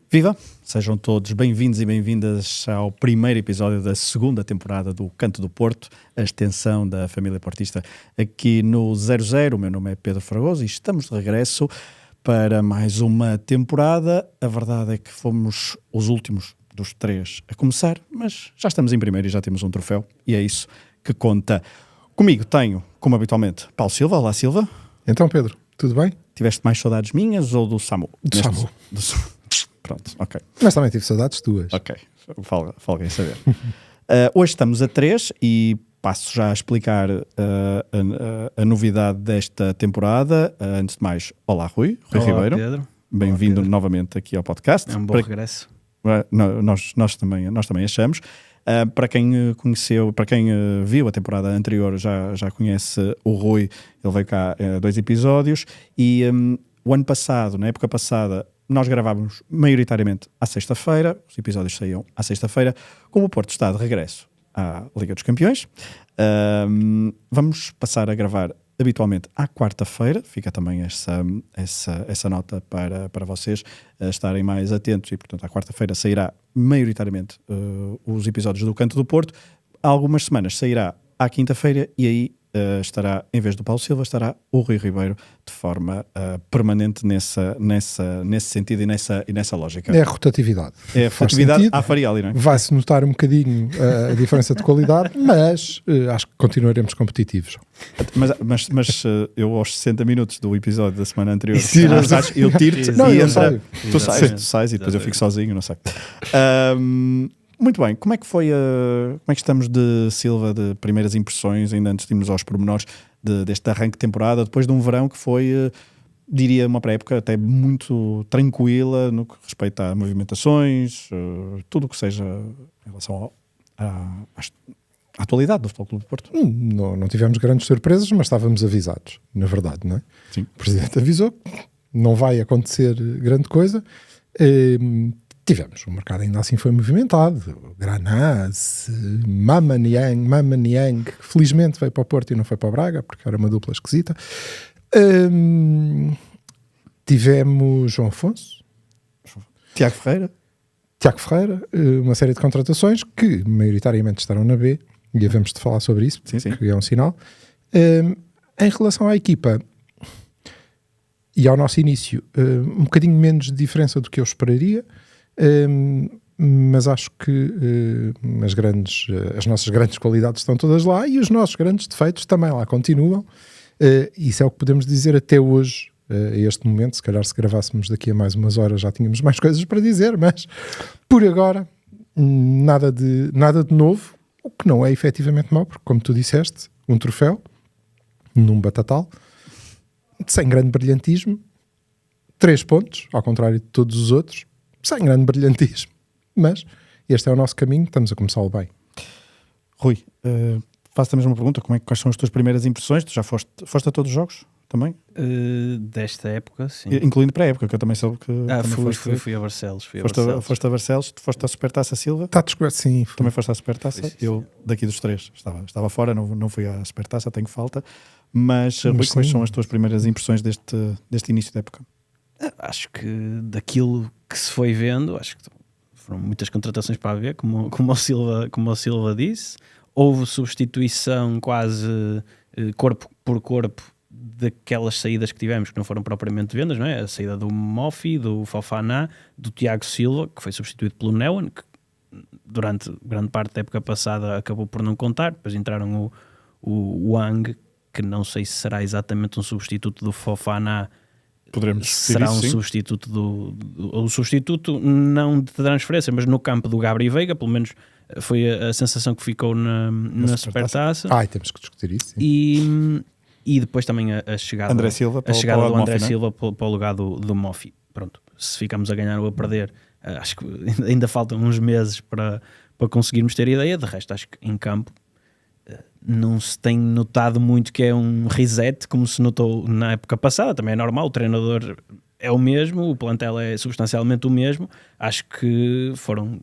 Viva! Sejam todos bem-vindos e bem-vindas ao primeiro episódio da segunda temporada do Canto do Porto, a extensão da família portista aqui no 00. O meu nome é Pedro Fragoso e estamos de regresso para mais uma temporada. A verdade é que fomos os últimos dos três a começar, mas já estamos em primeiro e já temos um troféu e é isso que conta. Comigo tenho, como habitualmente, Paulo Silva. Olá, Silva. Então, Pedro, tudo bem? Tiveste mais saudades minhas ou do Samu? Samu. Pronto, ok. Mas também tive saudades tuas. Ok, falga em saber. Hoje estamos a 3 e passo já a explicar a novidade desta temporada. Antes de mais, olá Rui Olá, Ribeiro. Pedro. Bem-vindo novamente aqui ao podcast. É um bom regresso. Nós também achamos. Para quem conheceu, para quem viu a temporada anterior já conhece o Rui. Ele veio cá 2 episódios e o ano passado, na época passada, nós gravávamos maioritariamente à sexta-feira, os episódios saíam à sexta-feira. Como o Porto está de regresso à Liga dos Campeões, vamos passar a gravar habitualmente à quarta-feira. Fica também essa nota para vocês estarem mais atentos e, portanto, à quarta-feira sairá maioritariamente os episódios do Canto do Porto. Há algumas semanas sairá à quinta-feira e aí estará, em vez do Paulo Silva, estará o Rui Ribeiro de forma permanente nesse sentido e nessa lógica. É a rotatividade. É a rotatividade à Fariali, não é? Vai-se notar um bocadinho a diferença de qualidade, mas acho que continuaremos competitivos. Mas eu aos 60 minutos do episódio da semana anterior, eu tiro-te e entra, tu sais e depois eu fico sozinho, não sei. Muito bem, como é que estamos de Silva, de primeiras impressões, ainda antes de irmos aos pormenores deste arranque de temporada, depois de um verão que foi, diria, uma pré-época até muito tranquila no que respeita a movimentações, tudo o que seja em relação à atualidade do Futebol Clube do Porto? Não tivemos grandes surpresas, mas estávamos avisados, na verdade, não é? Sim. O Presidente avisou que não vai acontecer grande coisa. Tivemos, o mercado ainda assim foi movimentado. Granaz, Mama Niang, que felizmente veio para o Porto e não foi para o Braga, porque era uma dupla esquisita. Tivemos João Afonso, Tiago Ferreira, uma série de contratações que maioritariamente estarão na B, e havemos de falar sobre isso, sim. Que é um sinal. Em relação à equipa e ao nosso início, um bocadinho menos de diferença do que eu esperaria. Mas acho que as nossas grandes qualidades estão todas lá e os nossos grandes defeitos também lá continuam. Isso é o que podemos dizer até hoje, a este momento. Se calhar se gravássemos daqui a mais umas horas já tínhamos mais coisas para dizer, mas por agora nada de novo, o que não é efetivamente mau, porque como tu disseste, um troféu num batatal sem grande brilhantismo, 3 pontos, ao contrário de todos os outros, sem grande brilhantismo, mas este é o nosso caminho, estamos a começá-lo bem. Rui, faço-te a mesma pergunta, quais são as tuas primeiras impressões? Tu já foste a todos os jogos também? Desta época, sim. Incluindo para a época, que eu também soube que... Fui a Barcelos. Foste a Barcelos, tu foste à Supertaça Silva? Está descoberto, sim. Também foste à Supertaça? Eu, daqui dos 3, estava fora, não fui à Supertaça, tenho falta. Mas Rui, quais são as tuas primeiras impressões deste início da época? Acho que daquilo que se foi vendo, acho que foram muitas contratações para haver, como o Silva disse. Houve substituição quase corpo por corpo daquelas saídas que tivemos, que não foram propriamente vendas, não é? A saída do Moffi, do Fofana, do Tiago Silva, que foi substituído pelo Neuen, que durante grande parte da época passada acabou por não contar. Depois entraram o Wang, que não sei se será exatamente um substituto do Fofana. Será um substituto o substituto não de transferência, mas no campo do Gabriel Veiga, pelo menos foi a sensação que ficou na Supertaça. Temos que discutir isso. Sim. E depois também a chegada do André Silva para o lugar do Moffi. Pronto, se ficamos a ganhar ou a perder, acho que ainda faltam uns meses para conseguirmos ter ideia. De resto, acho que em campo não se tem notado muito que é um reset, como se notou na época passada. Também é normal, o treinador é o mesmo, o plantel é substancialmente o mesmo. Acho que foram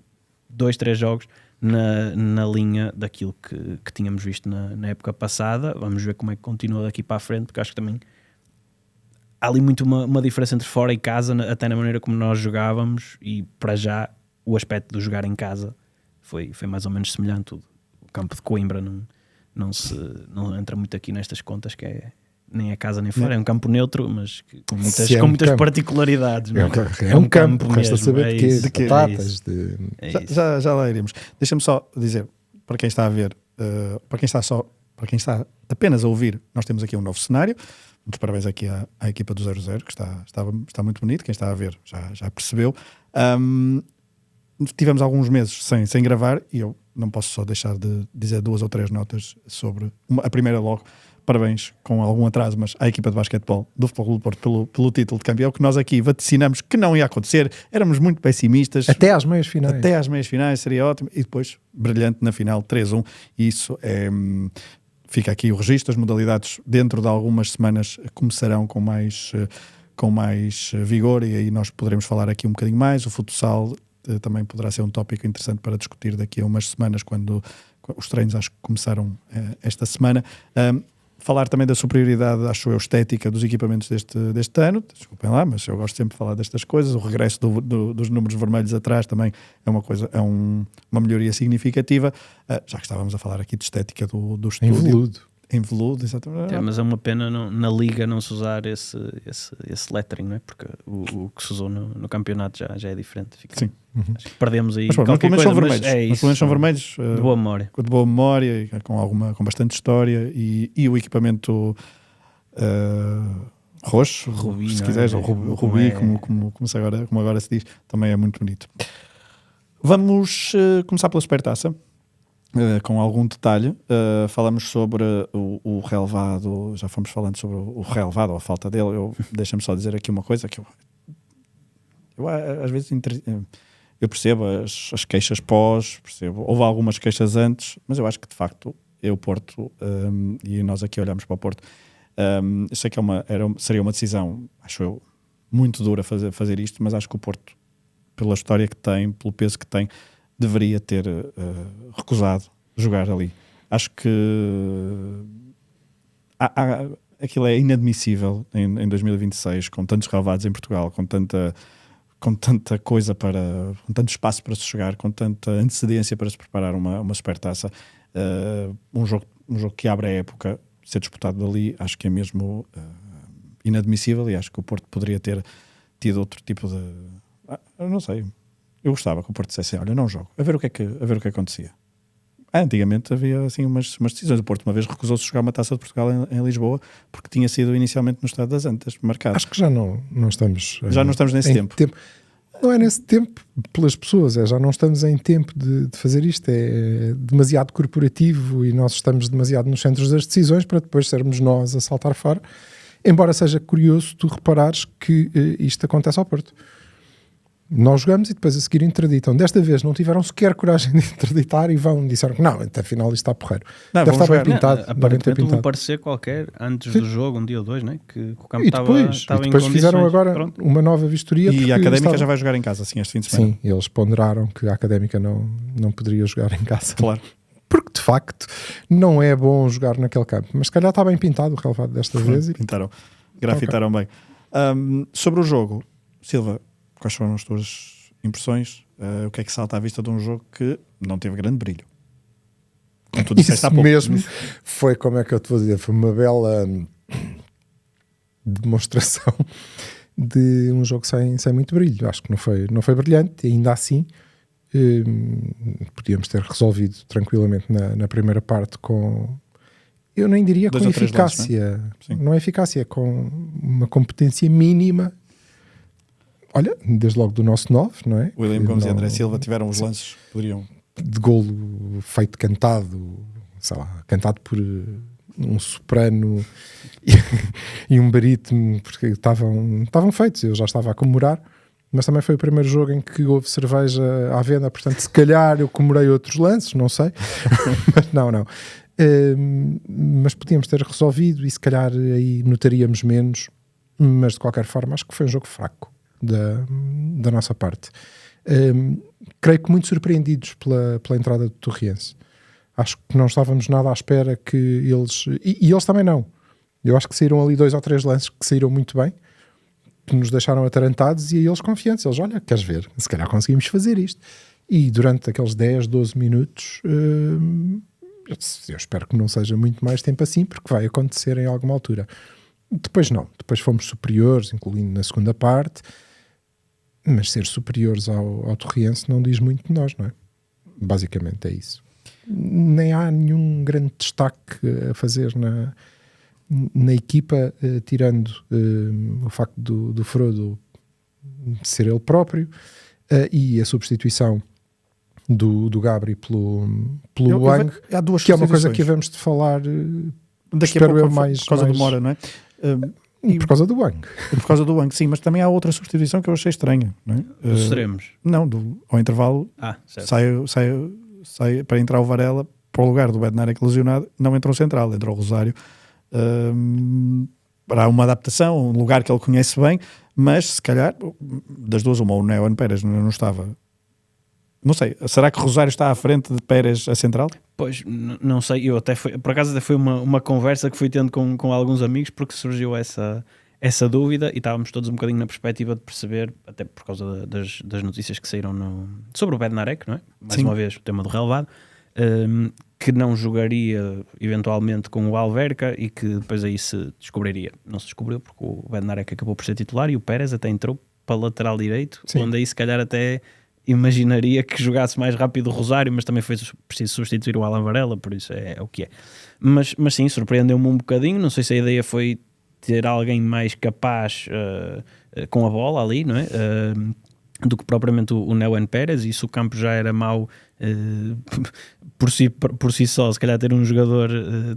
2-3 jogos na linha daquilo que tínhamos visto na época passada. Vamos ver como é que continua daqui para a frente, porque acho que também há ali muito uma diferença entre fora e casa, até na maneira como nós jogávamos, e para já o aspecto de jogar em casa foi mais ou menos semelhante. O campo de Coimbra não entra muito aqui nestas contas, que nem é casa nem fora, é um campo neutro, mas com muitas particularidades. É um campo, resta saber de quê? Datas, já lá iremos. Deixa-me só dizer, para quem está a ver, para quem está apenas a ouvir, nós temos aqui um novo cenário. Muitos parabéns aqui à equipa do 00, que está muito bonito. Quem está a ver já percebeu. Tivemos alguns meses sem gravar, e eu não posso só deixar de dizer 2 ou 3 notas sobre a primeira logo. Parabéns, com algum atraso, mas à equipa de basquetebol do Futebol Clube do Porto pelo título de campeão, que nós aqui vaticinamos que não ia acontecer, éramos muito pessimistas. Até às meias finais. Até às meias finais seria ótimo, e depois brilhante na final 3-1, e isso fica aqui o registro. As modalidades dentro de algumas semanas começarão com mais vigor, e aí nós poderemos falar aqui um bocadinho mais. O futsal também poderá ser um tópico interessante para discutir daqui a umas semanas, quando os treinos acho que começaram esta semana. Falar também da superioridade, acho eu, estética dos equipamentos deste ano. Desculpem lá, mas eu gosto sempre de falar destas coisas. O regresso dos números vermelhos atrás também é uma coisa, uma melhoria significativa. Já que estávamos a falar aqui de estética do estúdio. Em veludo, exatamente. Mas é uma pena na Liga não se usar esse lettering, não é? Porque o que se usou no campeonato já é diferente. Sim. Acho que perdemos aí. Mas pelo menos são vermelhos. Mas pelo menos são vermelhos. De boa memória. De boa memória, com bastante história. E o equipamento roxo, Rubi, se quiseres, ou Rubi, como agora se diz, também é muito bonito. Vamos começar pela Supertaça. Com algum detalhe, falamos sobre o relevado, já fomos falando sobre o relevado, ou a falta dele. Deixa-me só dizer aqui uma coisa, que eu às vezes eu percebo as queixas percebo, houve algumas queixas antes, mas eu acho que de facto o Porto, e nós aqui olhamos para o Porto, eu sei que seria uma decisão, acho eu, muito dura fazer isto, mas acho que o Porto, pela história que tem, pelo peso que tem, deveria ter recusado jogar ali. Acho que aquilo é inadmissível em 2026, com tantos relevados em Portugal, com tanta coisa com tanto espaço para se jogar, com tanta antecedência para se preparar uma supertaça. Um jogo que abre a época, ser disputado dali, acho que é mesmo inadmissível, e acho que o Porto poderia ter tido outro tipo de... eu não sei. Eu gostava que o Porto dissesse, olha, não jogo, a ver o que acontecia. Antigamente havia assim umas decisões. O Porto uma vez recusou-se jogar uma Taça de Portugal em Lisboa, porque tinha sido inicialmente no Estado das Antas marcado. Acho que já não estamos... Já não estamos nesse tempo. Não é nesse tempo pelas pessoas, já não estamos em tempo de fazer isto. É demasiado corporativo, e nós estamos demasiado nos centros das decisões para depois sermos nós a saltar fora. Embora seja curioso tu reparares que isto acontece ao Porto. Nós jogamos e depois a seguir interditam. Desta vez não tiveram sequer coragem de interditar e disseram que não, até afinal isto está porreiro. Deve estar bem pintado. Aparentemente um parecer qualquer antes do jogo, um dia ou dois, né? Que o campo estava em condições. Depois fizeram agora uma nova vistoria. E a Académica já vai jogar em casa, assim, este fim de semana. Sim, eles ponderaram que a Académica não poderia jogar em casa. Claro. Porque de facto não é bom jogar naquele campo. Mas se calhar está bem pintado o relevado desta vez. Pintaram, grafitaram bem. Sobre o jogo, Silva, quais foram as tuas impressões? O que é que salta à vista de um jogo que não teve grande brilho? Como tu disseste há pouco. Mesmo foi, como é que eu te vou dizer, foi uma bela demonstração de um jogo sem muito brilho. Acho que não foi brilhante, e ainda assim podíamos ter resolvido tranquilamente na primeira parte com... Eu nem diria com eficácia. Não é eficácia, com uma competência mínima. Olha, desde logo do nosso 9, não é? William Gomes e André Silva tiveram os lances que poderiam... De golo feito cantado, sei lá, cantado por um soprano e um barítono, porque estavam feitos. Eu já estava a comemorar, mas também foi o primeiro jogo em que houve cerveja à venda, portanto se calhar eu comemorei outros lances, não sei. Mas não. Mas podíamos ter resolvido, e se calhar aí notaríamos menos, mas de qualquer forma acho que foi um jogo fraco da nossa parte. Creio que muito surpreendidos pela entrada do Torriense. Acho que não estávamos nada à espera que eles... E eles também não. Eu acho que saíram ali 2 ou 3 lances que saíram muito bem. que nos deixaram atarantados e a eles confiantes. Eles, olha, queres ver? Se calhar conseguimos fazer isto. E durante aqueles 10, 12 minutos, eu espero que não seja muito mais tempo assim, porque vai acontecer em alguma altura. Depois não. Depois fomos superiores, incluindo na segunda parte, mas ser superiores ao Torriense não diz muito de nós, não é? Basicamente é isso. Nem há nenhum grande destaque a fazer na equipa, tirando o facto do Frodo ser ele próprio, e a substituição do Gabri pelo Wang, há duas que é uma coisa que havemos de falar daqui a pouco, por causa do Mora, não é? Por causa do Wang. Por causa do Wang, sim, mas também há outra substituição que eu achei estranha, não é? Os extremos. Não, ao intervalo sai para entrar o Varela para o lugar do Bednarek lesionado, não entrou central, entrou o Rosário. Para uma adaptação, um lugar que ele conhece bem, mas se calhar das duas uma, o Neuen Pérez não estava. Não sei, será que Rosário está à frente de Pérez a central? Pois, não sei, por acaso até foi uma conversa que fui tendo com alguns amigos, porque surgiu essa dúvida e estávamos todos um bocadinho na perspectiva de perceber, até por causa das notícias que saíram sobre o Bednarek, não é? Mais uma vez, o tema do relevado, que não jogaria eventualmente com o Alverca e que depois aí se descobriria. Não se descobriu porque o Bednarek acabou por ser titular e o Pérez até entrou para lateral direito, onde aí se calhar até imaginaria que jogasse mais rápido o Rosário, mas também foi preciso substituir o Alan Varela, por isso é o que é. Mas sim, surpreendeu-me um bocadinho. Não sei se a ideia foi ter alguém mais capaz com a bola ali, não é? Do que propriamente o Neuen Pérez, e se o campo já era mau por si só, se calhar ter um jogador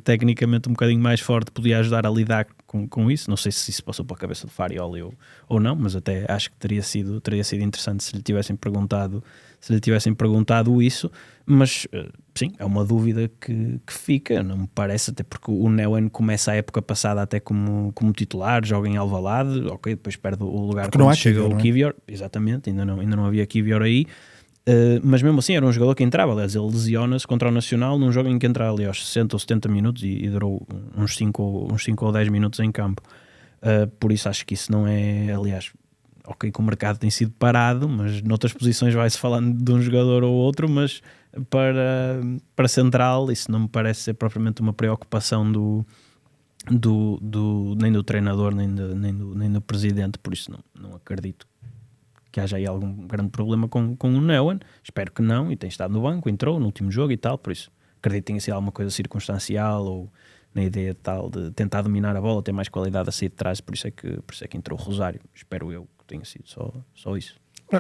tecnicamente um bocadinho mais forte podia ajudar a lidar com isso. Não sei se isso passou pela cabeça do Farioli ou não, mas até acho que teria sido interessante se lhe tivessem perguntado isso. Mas sim, é uma dúvida que fica, não me parece, até porque o Neuen começa a época passada até como titular, joga em Alvalade, ok, depois perde o lugar porque quando chega o Kivior, exatamente, ainda não havia Kivior aí. Mas mesmo assim era um jogador que entrava, aliás, ele lesiona-se contra o Nacional num jogo em que entra ali aos 60 ou 70 minutos e durou uns 5 ou 10 minutos em campo. Por isso acho que isso não é, aliás, ok, que o mercado tem sido parado, mas noutras posições vai-se falando de um jogador ou outro, mas para central isso não me parece ser propriamente uma preocupação nem do treinador nem do presidente, por isso não acredito que haja aí algum grande problema com o Neuen. Espero que não, e tem estado no banco, entrou no último jogo e tal, por isso acredito que tenha sido alguma coisa circunstancial ou na ideia tal de tentar dominar a bola, ter mais qualidade a sair de trás, por isso é que entrou o Rosário. Espero eu que tenha sido só isso.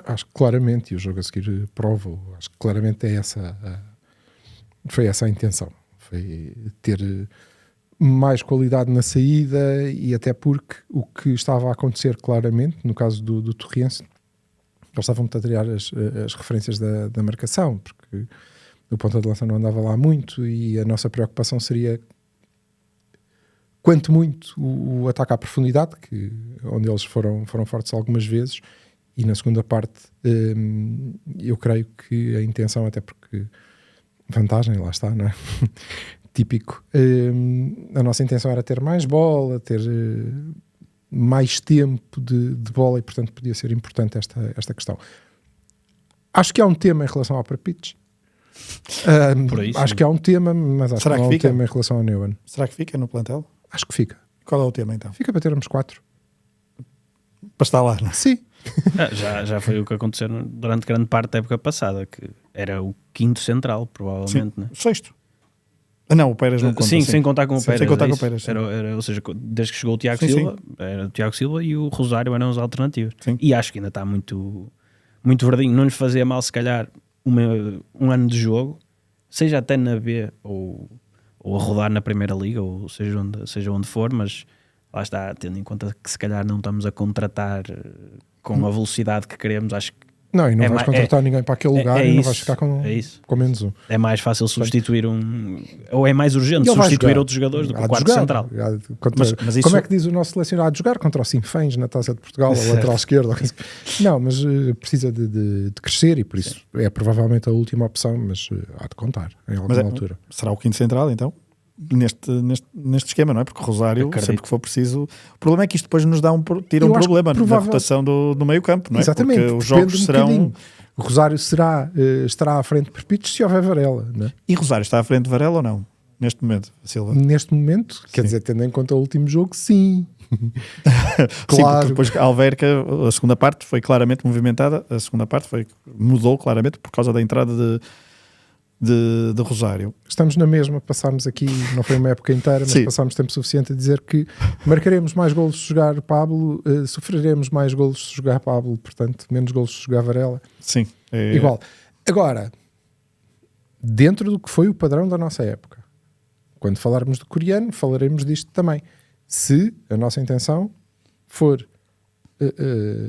Acho que claramente, e o jogo a seguir prova, acho que claramente foi essa a intenção, foi ter mais qualidade na saída, e até porque o que estava a acontecer claramente, no caso do Torriense, eles estavam a tirar as referências da marcação, porque o ponta de lança não andava lá muito, e a nossa preocupação seria, quanto muito, o ataque à profundidade, onde eles foram fortes algumas vezes, e na segunda parte eu creio que a intenção, até porque vantagem, lá está, não é? Típico, a nossa intenção era ter mais bola, ter mais tempo de bola, e portanto podia ser importante esta questão. Acho que há um tema em relação ao Prepitch. Acho que há um tema, mas acho que não há um tema em relação ao Neuen. Será que fica no plantel? Acho que fica. Qual é o tema então? Fica para termos 4. Para estar lá, não é? Sim. Já foi o que aconteceu durante grande parte da época passada, que era o quinto central, provavelmente. Sim, né? Sexto. Não, o Pérez não conta. Sim, sem contar com o Pérez. Sem contar com o Pérez. Ou seja, desde que chegou o Tiago Silva, era o Tiago Silva e o Rosário eram as alternativas. Sim. E acho que ainda está muito, muito verdinho. Não lhes fazia mal, se calhar, um ano de jogo, seja até na B ou a rodar na Primeira Liga, ou seja onde for, mas lá está, tendo em conta que se calhar não estamos a contratar com a velocidade que queremos, acho que não, e não vais contratar ninguém para aquele lugar e não vais ficar com menos um. É mais fácil substituir ou é mais urgente substituir outros jogadores do que o quarto central. Mas isso... Como é que diz o nosso selecionado? Jogar contra o Sinfãs na Taça de Portugal, ou lateral esquerdo. Não, mas precisa de crescer, e por isso é provavelmente a última opção, mas há de contar em alguma altura. Será o quinto central então? neste esquema, não é? Porque o Rosário, Acredito. sempre que for preciso... O problema é que isto depois nos dá tira Eu um acho que problema na provável- rotação do meio campo, não é? Exatamente, Porque os depende jogos um serão... bocadinho. O Rosário estará à frente de Perpitos se houver Varela, não é? E Rosário está à frente de Varela ou não? Neste momento, Silva? Neste momento, quer Sim. dizer, tendo em conta o último jogo, sim. Sim, Claro. porque depois a Alverca, a segunda parte foi claramente movimentada, a segunda parte mudou claramente por causa da entrada de Rosário. Estamos na mesma, passámos aqui, não foi uma época inteira, mas Sim. passámos tempo suficiente a dizer que marcaremos mais golos se jogar Pablo, sofreremos mais golos se jogar Pablo, portanto, menos golos se jogar Varela. Sim. Igual. Agora, dentro do que foi o padrão da nossa época, quando falarmos do coreano, falaremos disto também. Se a nossa intenção for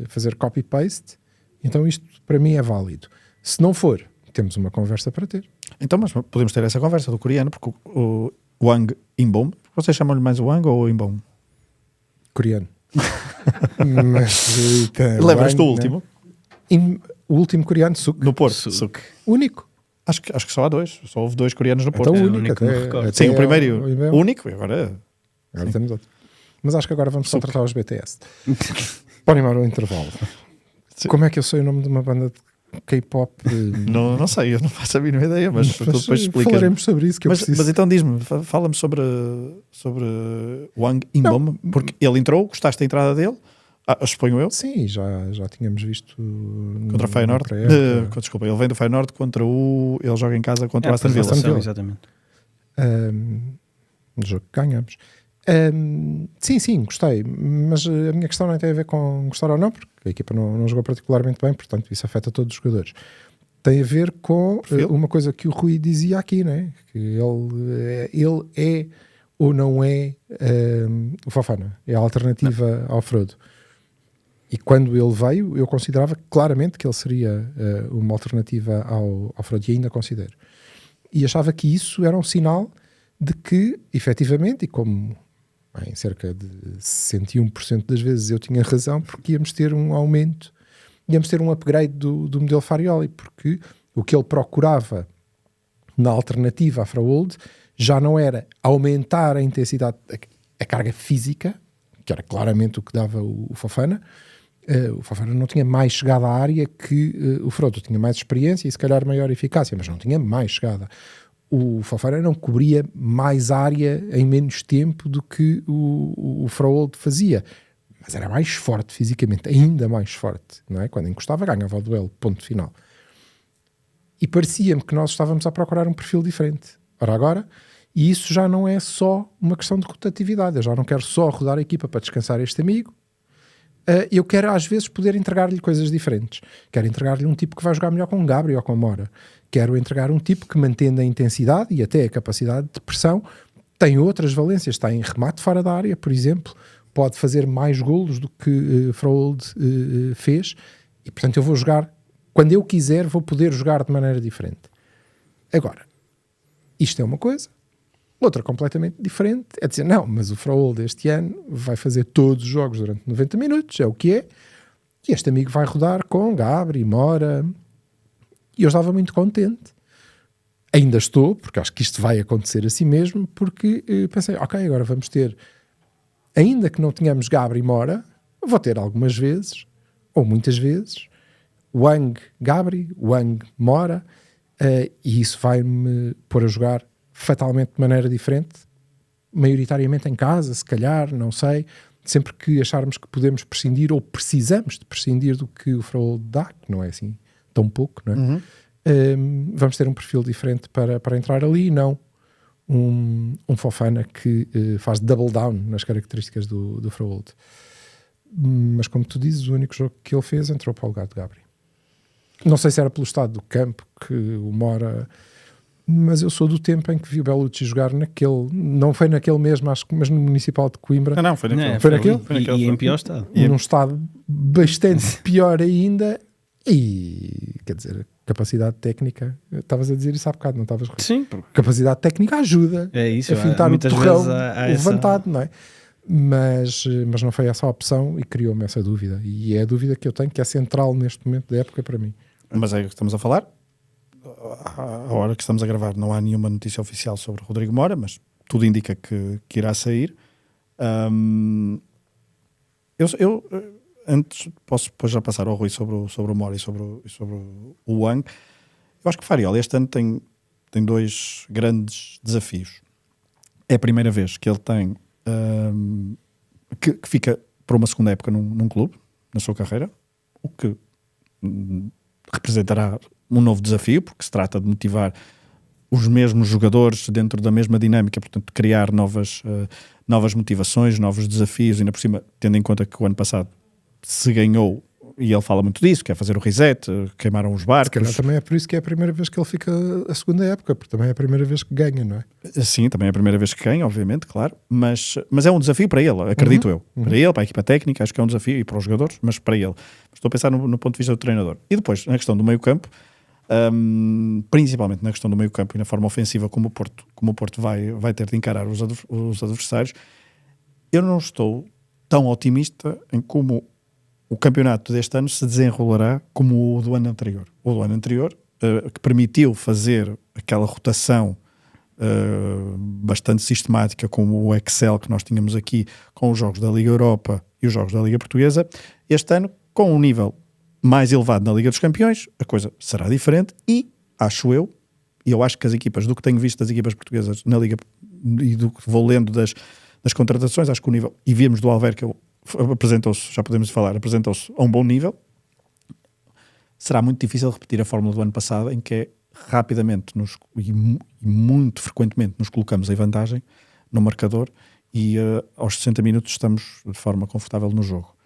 fazer copy-paste, então isto para mim é válido. Se não for, temos uma conversa para ter. Então, mas podemos ter essa conversa do coreano, porque o Wang Inbom, vocês chamam-lhe mais Wang ou Inbom? Coreano. Mas, Lembras-te do bem, último? né? O último coreano, Suk. No Porto. Suk. Suk. Único. Acho que só há dois. Só houve 2 coreanos no Porto. Então, É o único. único que me Até, recordo. até Sim, o primeiro ao Imbel. único, e agora... Agora temos outro. Mas acho que agora vamos contratar os BTS. Para animar o intervalo. Sim. Como é que eu sei o nome de uma banda de K-pop? Não sei, eu não faço a mínima ideia, mas tu depois explicas. Falaremos sobre isso, que eu preciso. Mas então diz-me, fala-me sobre Wang Inbom, porque ele entrou, gostaste da entrada dele, suponho eu, Sim, já tínhamos visto contra o Feyenoord. Desculpa, ele vem do Feyenoord ele joga em casa contra o Aston Villa. Aston Villa. Exatamente. No jogo que ganhamos. Sim, gostei. Mas a minha questão não tem a ver com gostar ou não, porque a equipa não jogou particularmente bem, portanto isso afeta todos os jogadores. Tem a ver com uma coisa que o Rui dizia aqui, né? Que ele é ou não é o Fofana, é a alternativa ao Frodo. E quando ele veio, eu considerava claramente que ele seria uma alternativa ao Frodo, e ainda considero. E achava que isso era um sinal de que, efetivamente, e como em cerca de 61% das vezes eu tinha razão, porque íamos ter um aumento, íamos ter um upgrade do modelo Farioli, porque o que ele procurava na alternativa à Fraold já não era aumentar a intensidade, a carga física, que era claramente o que dava o Fofana. O Fofana não tinha mais chegada à área que o Frodo, tinha mais experiência e se calhar maior eficácia, mas não tinha mais chegada. O Fofana não cobria mais área em menos tempo do que o Fraold fazia, mas era mais forte fisicamente, ainda mais forte, não é? Quando encostava ganhava o duelo, ponto final. E parecia-me que nós estávamos a procurar um perfil diferente. Ora agora, e isso já não é só uma questão de rotatividade, eu já não quero só rodar a equipa para descansar este amigo. Eu quero às vezes poder entregar-lhe coisas diferentes. Quero entregar-lhe um tipo que vai jogar melhor com o Gabri ou com o Mora. Quero entregar um tipo que, mantendo a intensidade e até a capacidade de pressão, tem outras valências. Está em remate fora da área, por exemplo. Pode fazer mais golos do que Fraold fez. E, portanto, eu vou jogar... Quando eu quiser, vou poder jogar de maneira diferente. Agora, isto é uma coisa. Outra completamente diferente é dizer, não, mas o Fraold este ano vai fazer todos os jogos durante 90 minutos, é o que é. E este amigo vai rodar com Gabri, Mora... E eu estava muito contente. Ainda estou, porque acho que isto vai acontecer assim mesmo, porque pensei, ok, agora vamos ter, ainda que não tenhamos Gabri e Mora, vou ter algumas vezes, ou muitas vezes, Wang Gabri, Wang Mora, e isso vai-me pôr a jogar fatalmente de maneira diferente, maioritariamente em casa, se calhar, não sei, sempre que acharmos que podemos prescindir, ou precisamos de prescindir do que o Fraold dá, que não é assim tão pouco, não é? Uhum. Vamos ter um perfil diferente para entrar ali, e não um Fofana que faz double down nas características do Fraold. Mas como tu dizes, o único jogo que ele fez entrou para o lugar de Gabri. Não sei se era pelo estado do campo que o Mora, mas eu sou do tempo em que vi o Bellucci jogar naquele, não foi naquele mesmo, acho que, mas no Municipal de Coimbra. Não, foi naquele. Não, Foi naquele? Foi naquele, E foi. em pior estado. Num estado bastante pior ainda. E, quer dizer, capacidade técnica, estavas a dizer isso há bocado, não estavas? Sim, porque Capacidade técnica ajuda é isso. a fintar o muitas torrão vezes há essa- levantado, não é? Mas não foi essa a opção e criou-me essa dúvida. E é a dúvida que eu tenho, que é central neste momento da época para mim. Mas é o que estamos a falar. À hora que estamos a gravar, não há nenhuma notícia oficial sobre Rodrigo Mora, mas tudo indica que irá sair. Antes, posso depois já passar ao Rui sobre o Mora e sobre o Wang. Eu acho que o Farioli este ano tem 2 grandes desafios. É a primeira vez que ele tem que fica por uma segunda época num clube, na sua carreira, o que representará um novo desafio, porque se trata de motivar os mesmos jogadores dentro da mesma dinâmica, portanto criar novas motivações, novos desafios, ainda por cima, tendo em conta que o ano passado se ganhou, e ele fala muito disso, quer fazer o reset, queimaram os barcos. Se calhar também é por isso que é a primeira vez que ele fica a segunda época, porque também é a primeira vez que ganha, não é? Sim, também é a primeira vez que ganha, obviamente, claro, mas é um desafio para ele, acredito eu. Para ele, para a equipa técnica, acho que é um desafio, e para os jogadores, mas para ele. Estou a pensar no ponto de vista do treinador. E depois, na questão do meio-campo, principalmente na questão do meio-campo e na forma ofensiva como o Porto vai ter de encarar os adversários, eu não estou tão otimista em como o campeonato deste ano se desenrolará como o do ano anterior. O do ano anterior, que permitiu fazer aquela rotação bastante sistemática, como o Excel que nós tínhamos aqui, com os jogos da Liga Europa e os jogos da Liga Portuguesa. Este ano, com um nível mais elevado na Liga dos Campeões, a coisa será diferente e, acho eu, e eu acho que as equipas, do que tenho visto das equipas portuguesas na Liga e do que vou lendo das contratações, acho que o nível, e vimos do Alverca, apresentou-se, já podemos falar, apresentou-se a um bom nível. Será muito difícil repetir a fórmula do ano passado, em que é rapidamente e muito frequentemente nos colocamos em vantagem no marcador e aos 60 minutos estamos de forma confortável no jogo.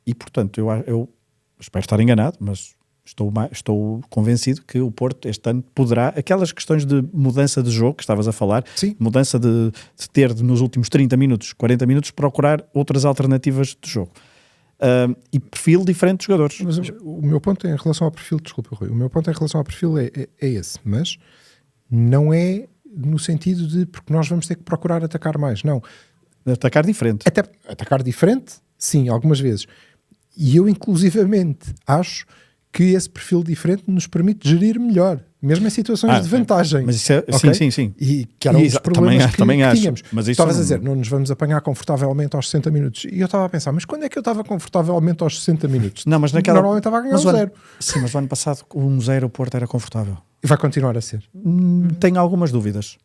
E portanto, eu espero estar enganado, mas estou convencido que o Porto este ano poderá, aquelas questões de mudança de jogo que estavas a falar, sim, mudança de ter nos últimos 30 minutos, 40 minutos, procurar outras alternativas de jogo. E perfil diferente de jogadores. Mas o meu ponto em relação ao perfil, desculpa Rui, o meu ponto em relação ao perfil é esse, mas não é no sentido de porque nós vamos ter que procurar atacar mais, não. Atacar diferente. Até atacar diferente, sim, algumas vezes. E eu inclusivamente acho que esse perfil diferente nos permite gerir melhor, mesmo em situações de vantagem. Mas isso é, okay? Sim. E que era um dos problemas também que acho, tínhamos. mas isso estavas a dizer, não nos vamos apanhar confortavelmente aos 60 minutos. E eu estava a pensar, mas quando é que eu estava confortavelmente aos 60 minutos? Não, mas naquela... Normalmente estava a ganhar 0. Sim, mas o ano passado com 1-0 o Porto era confortável. E vai continuar a ser. Tenho algumas dúvidas.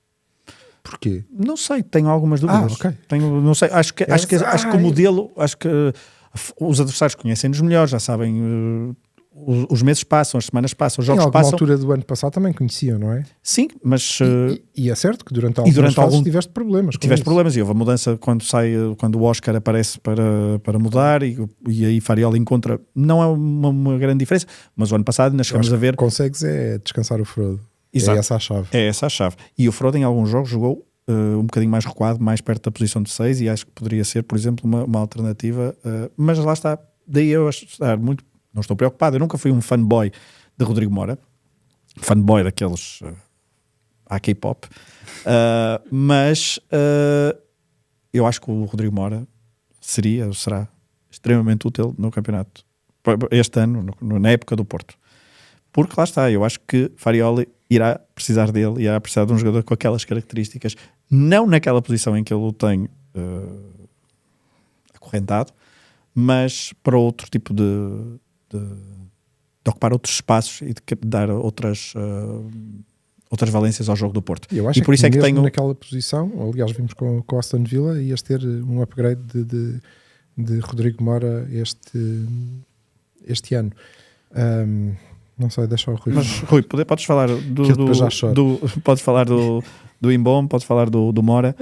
Porquê? Não sei, tenho algumas dúvidas. Ok. Não sei, acho que o modelo, acho que os adversários conhecem-nos melhor, já sabem... Os meses passam, as semanas passam, os jogos passam. Em alguma altura do ano passado também conheciam, não é? Sim, mas... E é certo que durante algumas fases tiveste problemas. Tiveste problemas e houve a mudança quando o Oscar aparece para mudar e aí Farioli encontra... Não é uma grande diferença, mas o ano passado nós chegamos a ver... Consegues descansar o Frodo. Exato. É essa a chave. É essa a chave. E o Frodo em alguns jogos jogou um bocadinho mais recuado, mais perto da posição de 6 e acho que poderia ser, por exemplo, uma alternativa. Mas lá está. Daí eu acho estar muito... Não estou preocupado, eu nunca fui um fanboy de Rodrigo Mora, fanboy daqueles K-pop, mas eu acho que o Rodrigo Mora será extremamente útil no campeonato este ano, na época do Porto, porque lá está, eu acho que Farioli irá precisar dele, irá precisar de um jogador com aquelas características, não naquela posição em que ele o tem acorrentado, mas para outro tipo de ocupar outros espaços e de dar outras valências ao jogo do Porto. Eu acho e por isso que é que mesmo naquela posição, aliás vimos com o Aston Villa, ias ter um upgrade de Rodrigo Mora este ano. Não sei, deixa o Rui. Mas Rui, podes falar podes falar do Imbom, podes falar do Mora.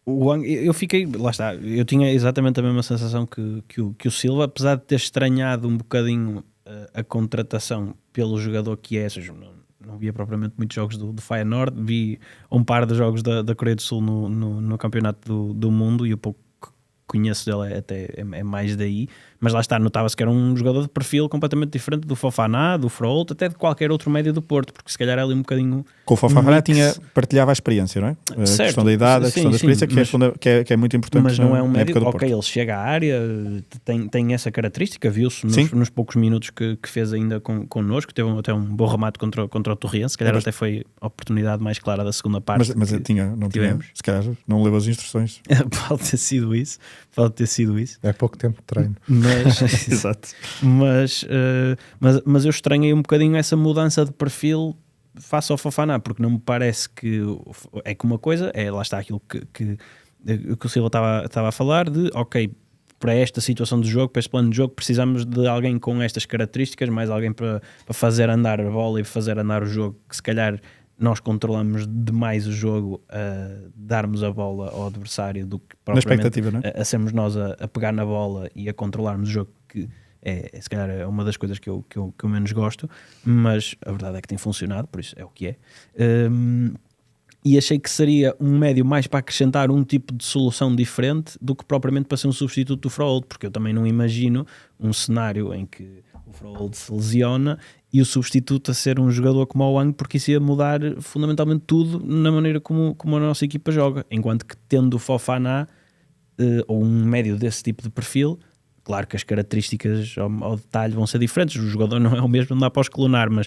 Eu fiquei, lá está, eu tinha exatamente a mesma sensação que o Silva, apesar de ter estranhado um bocadinho a contratação pelo jogador que é, ou seja, não via propriamente muitos jogos do Feyenoord, vi um par de jogos da Coreia do Sul no campeonato do mundo e o pouco conheço dele é mais daí, mas lá está, notava-se que era um jogador de perfil completamente diferente do Fofana, do Froholt, até de qualquer outro médio do Porto, porque se calhar ali um bocadinho... Com o Fofana partilhava a experiência, não é? A Certo, questão da idade, a questão da experiência, que é muito importante. Mas não é um na época médio, do ok, Porto. ele chega à área, tem essa característica, viu-se nos poucos minutos que fez ainda connosco, teve até um bom remate contra o Torriense, se calhar até foi a oportunidade mais clara da segunda parte. Mas não tinha, se calhar não leu as instruções. Pode ter sido isso. É pouco tempo de treino. Exato. Mas eu estranhei um bocadinho essa mudança de perfil face ao Fofana, porque não me parece que é que uma coisa é, lá está aquilo que o Silva estava a falar de, ok, para esta situação de jogo, para este plano de jogo, precisamos de alguém com estas características, mais alguém para fazer andar a bola e fazer andar o jogo, que se calhar nós controlamos demais o jogo a darmos a bola ao adversário do que propriamente a sermos nós a pegar na bola e a controlarmos o jogo, que se calhar é uma das coisas que eu menos gosto, mas a verdade é que tem funcionado, por isso é o que é. E achei que seria um médio mais para acrescentar um tipo de solução diferente do que propriamente para ser um substituto do Froholt, porque eu também não imagino um cenário em que o Froholt se lesiona e o substituto a ser um jogador como o Wang, porque isso ia mudar fundamentalmente tudo na maneira como a nossa equipa joga, enquanto que tendo o Fofana ou um médio desse tipo de perfil, claro que as características ao detalhe vão ser diferentes, o jogador não é o mesmo, não dá para escalonar, mas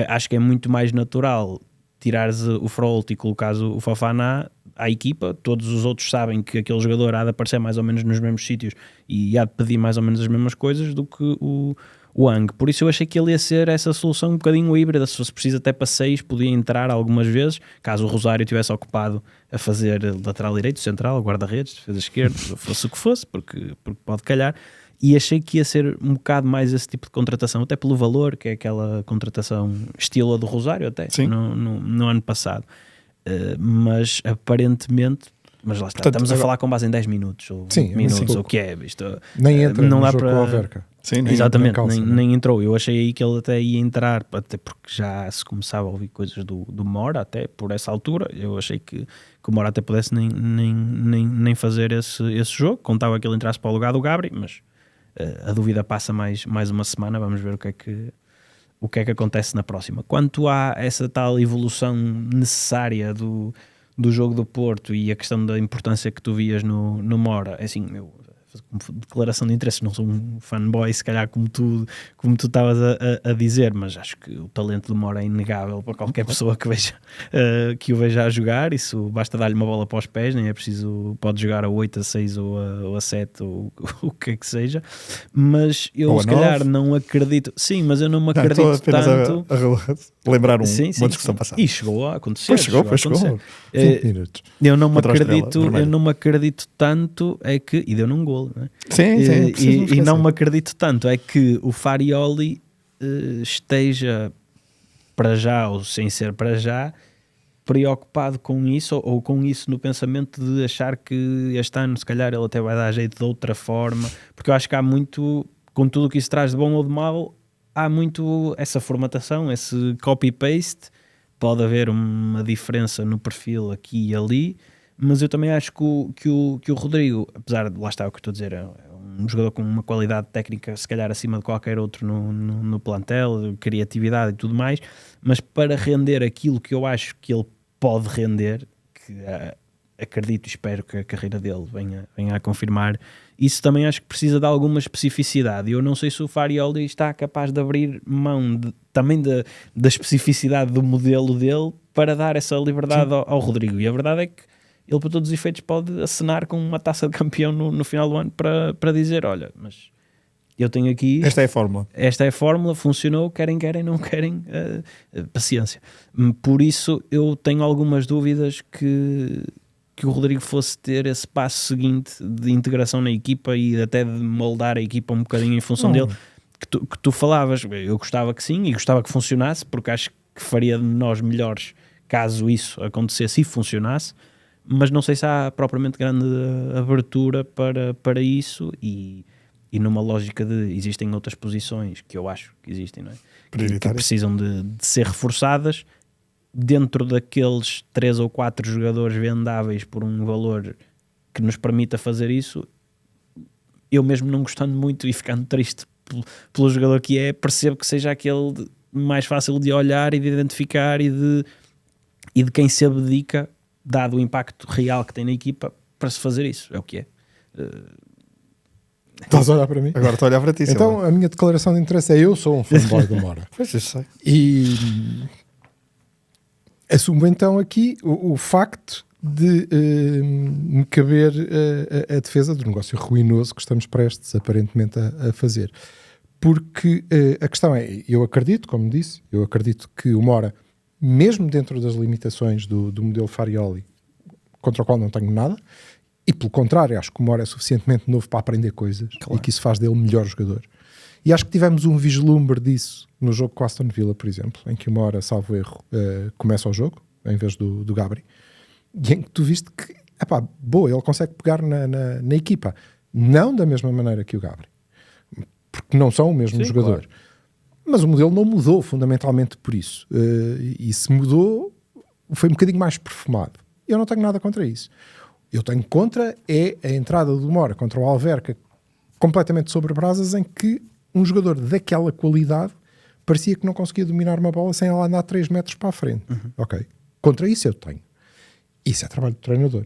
acho que é muito mais natural tirares o Froholt e colocares o Fofana à equipa. Todos os outros sabem que aquele jogador há de aparecer mais ou menos nos mesmos sítios e há de pedir mais ou menos as mesmas coisas do que o Wang. Por isso eu achei que ele ia ser essa solução um bocadinho híbrida, se fosse preciso até para 6 podia entrar algumas vezes, caso o Rosário estivesse ocupado a fazer lateral direito, central, guarda-redes, defesa esquerda, fosse o que fosse, porque pode calhar. E achei que ia ser um bocado mais esse tipo de contratação, até pelo valor, que é aquela contratação estilo a do Rosário até, no ano passado. Mas aparentemente, mas lá está, portanto, estamos a falar com base em 10 minutos ou 20 minutos, ou o que é isto. Nem entra não no dá jogo para... com a Verca. Sim, exatamente, nem entrou. Eu achei aí que ele até ia entrar, até porque já se começava a ouvir coisas do Mora, até por essa altura. Eu achei que o Mora até pudesse nem fazer esse jogo. Contava que ele entrasse para o lugar do Gabri, mas a dúvida passa mais uma semana. Vamos ver o que é que acontece na próxima. Quanto a essa tal evolução necessária do jogo do Porto e a questão da importância que tu vias no Mora, é assim, declaração de interesse, não sou um fanboy se calhar como tu estavas a dizer, mas acho que o talento do Mora é inegável para qualquer pessoa que o veja a jogar. Isso basta dar-lhe uma bola para os pés, nem é preciso, pode jogar a 8, a 6 ou a 7 ou o que é que seja, mas eu se calhar não acredito, mas eu não me acredito tanto a lembrar uma discussão passada. E chegou a acontecer. Chegou. 20 minutos. Eu não me acredito tanto, é que, e deu-me um golo, não é? Sim, e não me acredito tanto é que o Farioli esteja para já, ou sem ser para já, preocupado com isso, ou com isso no pensamento de achar que este ano se calhar ele até vai dar jeito de outra forma, porque eu acho que há muito, com tudo o que isso traz de bom ou de mau, há muito essa formatação, esse copy-paste. Pode haver uma diferença no perfil aqui e ali, mas eu também acho que o Rodrigo, apesar de, lá está o que eu estou a dizer, é um jogador com uma qualidade técnica se calhar acima de qualquer outro no plantel, criatividade e tudo mais, mas para render aquilo que eu acho que ele pode render, que acredito e espero que a carreira dele venha a confirmar, isso também acho que precisa de alguma especificidade. Eu não sei se o Farioli está capaz de abrir mão também da especificidade do modelo dele para dar essa liberdade ao Rodrigo, e a verdade é que ele, para todos os efeitos, pode acenar com uma taça de campeão no final do ano para dizer, olha, mas eu tenho aqui... Esta é a fórmula, funcionou, querem, não querem, paciência. Por isso, eu tenho algumas dúvidas que o Rodrigo fosse ter esse passo seguinte de integração na equipa e até de moldar a equipa um bocadinho em função dele, que tu falavas. Eu gostava que sim, e gostava que funcionasse, porque acho que faria de nós melhores caso isso acontecesse e funcionasse, mas não sei se há propriamente grande abertura para isso, e numa lógica de existem outras posições que eu acho que existem, não é? Que precisam de ser reforçadas dentro daqueles 3 ou 4 jogadores vendáveis por um valor que nos permita fazer isso. eu mesmo não gostando muito e ficando triste pelo jogador que é, percebo que seja aquele mais fácil de olhar e de identificar e de quem se abdica, dado o impacto real que tem na equipa, para se fazer isso. É o que é. Estás a olhar para mim? Agora estou a olhar para ti. Então a minha declaração de interesse é: eu sou um fanboy do Mora. Pois eu sei. E assumo então aqui o facto de me caber a defesa do negócio ruinoso que estamos prestes aparentemente a fazer. Porque a questão é, eu acredito, como disse, eu acredito que o Mora, mesmo dentro das limitações do modelo Farioli, contra o qual não tenho nada, e pelo contrário, acho que o Mora é suficientemente novo para aprender coisas, claro, e que isso faz dele o melhor jogador. E acho que tivemos um vislumbre disso no jogo com Aston Villa, por exemplo, em que o Mora, salvo erro, começa o jogo, em vez do Gabri, e em que tu viste que, boa, ele consegue pegar na equipa, não da mesma maneira que o Gabri, porque não são o mesmo jogador. Claro. Mas o modelo não mudou fundamentalmente por isso. E se mudou, foi um bocadinho mais perfumado. Eu não tenho nada contra isso. Eu tenho contra a entrada do Mora contra o Alverca completamente sobre brasas, em que um jogador daquela qualidade parecia que não conseguia dominar uma bola sem ela andar 3 metros para a frente. Ok. Contra isso eu tenho. Isso é trabalho do treinador.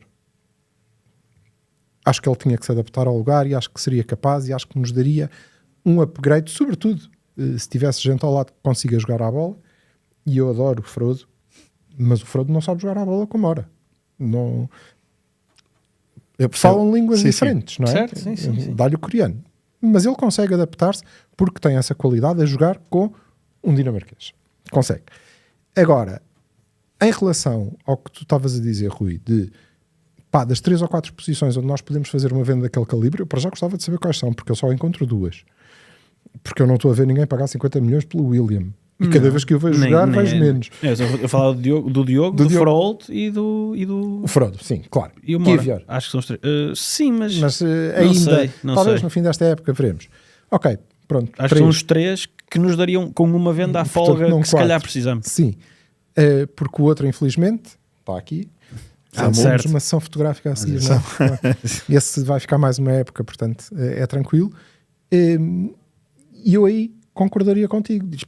Acho que ele tinha que se adaptar ao lugar e acho que seria capaz e acho que nos daria um upgrade, sobretudo se tivesse gente ao lado que consiga jogar à bola. E eu adoro o Frodo, mas o Frodo não sabe jogar à bola como Mora. Não... Falam línguas diferentes, não é? Certo, sim. Dá-lhe o coreano. Mas ele consegue adaptar-se porque tem essa qualidade a jogar com um dinamarquês. Consegue. Agora, em relação ao que tu estavas a dizer, Rui, das 3 ou 4 posições onde nós podemos fazer uma venda daquele calibre, eu para já gostava de saber quais são, porque eu só encontro 2. Porque eu não estou a ver ninguém pagar 50 milhões pelo William. E cada vez que eu vejo jogar, vejo menos. Eu falava do Diogo, do Frodo e do... O Frodo, sim, claro. E o Mora. Acho que são os 3. Sim, mas ainda, talvez no fim desta época veremos. Ok, pronto. Acho que são os 3 que nos dariam com uma venda à folga, portanto, que se calhar precisamos. Sim, porque o outro, infelizmente, está aqui. Temos uma sessão fotográfica a seguir. Esse vai ficar mais uma época, portanto, é tranquilo. E eu aí concordaria contigo. Diz,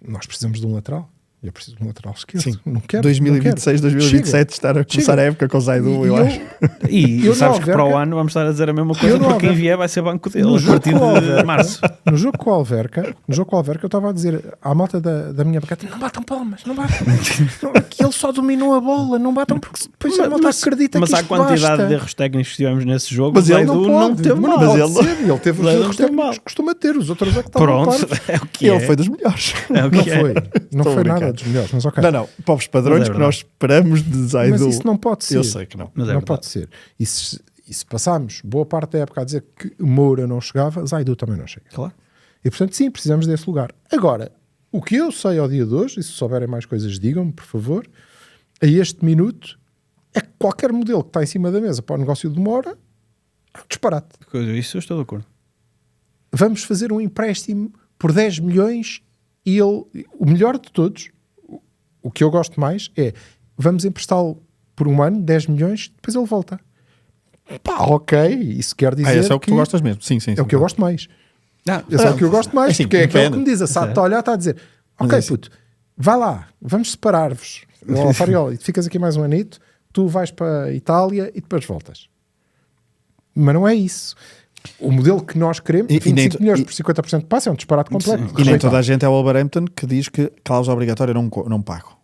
nós precisamos de um lateral. Eu preciso de um lateral esquerdo. Sim. Não quero. 2026, 2027 estar a começar a época com o Zaidu, eu acho. E sabes que para o ano vamos estar a dizer a mesma coisa, porque quem vier vai ser banco dele a partir de março. No jogo com o Alverca, eu estava a dizer à malta da minha bacana: não batam palmas, não batam. Que ele só dominou a bola, não batam, porque depois a malta acredita que isto basta. Mas há quantidade de erros técnicos que tivemos nesse jogo, mas ele não teve mal. Ele teve os erros técnicos que costuma ter, os outros é que estavam pronto, é o que ele foi dos melhores. Não foi nada dos melhores, mas ok. Não, para os padrões que nós esperamos de Zaidu. Mas isso não pode ser. Eu sei que não. Não pode ser. E se passámos boa parte da época a dizer que Moura não chegava, Zaidu também não chega. Claro. E portanto, sim, precisamos desse lugar. Agora, o que eu sei ao dia de hoje, e se souberem mais coisas, digam-me, por favor, a este minuto, é que qualquer modelo que está em cima da mesa para o negócio de Moura é um disparate. Isso eu estou de acordo. Vamos fazer um empréstimo por 10 milhões e ele, o melhor de todos, o que eu gosto mais é, vamos emprestá-lo por um ano, 10 milhões, depois ele volta. Ok, isso quer dizer esse é o que tu gostas mesmo. Sim, é o que eu gosto mais. Esse é o que eu gosto mais, porque é aquele que me diz, está a olhar, está a dizer, ok, puto, vai lá, vamos separar-vos. Farioli, ficas aqui mais um anito, tu vais para a Itália e depois voltas. Mas não é isso. O modelo que nós queremos, 25 milhões por 50% de passe, é um disparate completo. E nem toda a gente é o Wolverhampton que diz que cláusula obrigatória não pago.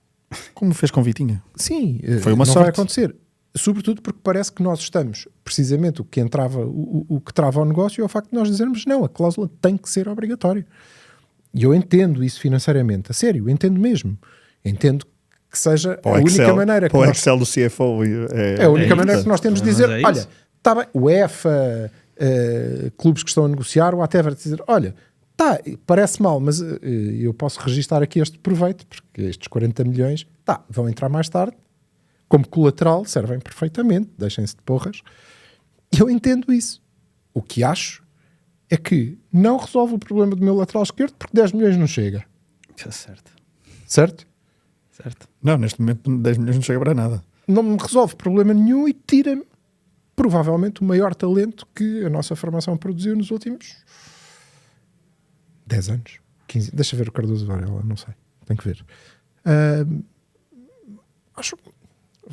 Como fez com Vitinha. Sim, foi uma não sorte. Vai acontecer. Sobretudo porque parece que nós estamos, precisamente o que trava o negócio é o facto de nós dizermos não, a cláusula tem que ser obrigatória. E eu entendo isso financeiramente, a sério, entendo mesmo. Entendo que seja a única maneira que o Excel do CFO é a única maneira que nós temos de dizer, olha, está bem, o UEFA, clubes que estão a negociar, ou até vai dizer, olha, parece mal, mas eu posso registar aqui este proveito, porque estes 40 milhões vão entrar mais tarde, como colateral, servem perfeitamente, deixem-se de porras. Eu entendo isso. O que acho é que não resolve o problema do meu lateral esquerdo, porque 10 milhões não chega. Certo? Não, neste momento 10 milhões não chega para nada. Não me resolve problema nenhum e tira-me provavelmente o maior talento que a nossa formação produziu nos últimos 10 anos, 15. Deixa ver o Cardoso Varela, não sei, tem que ver. Acho.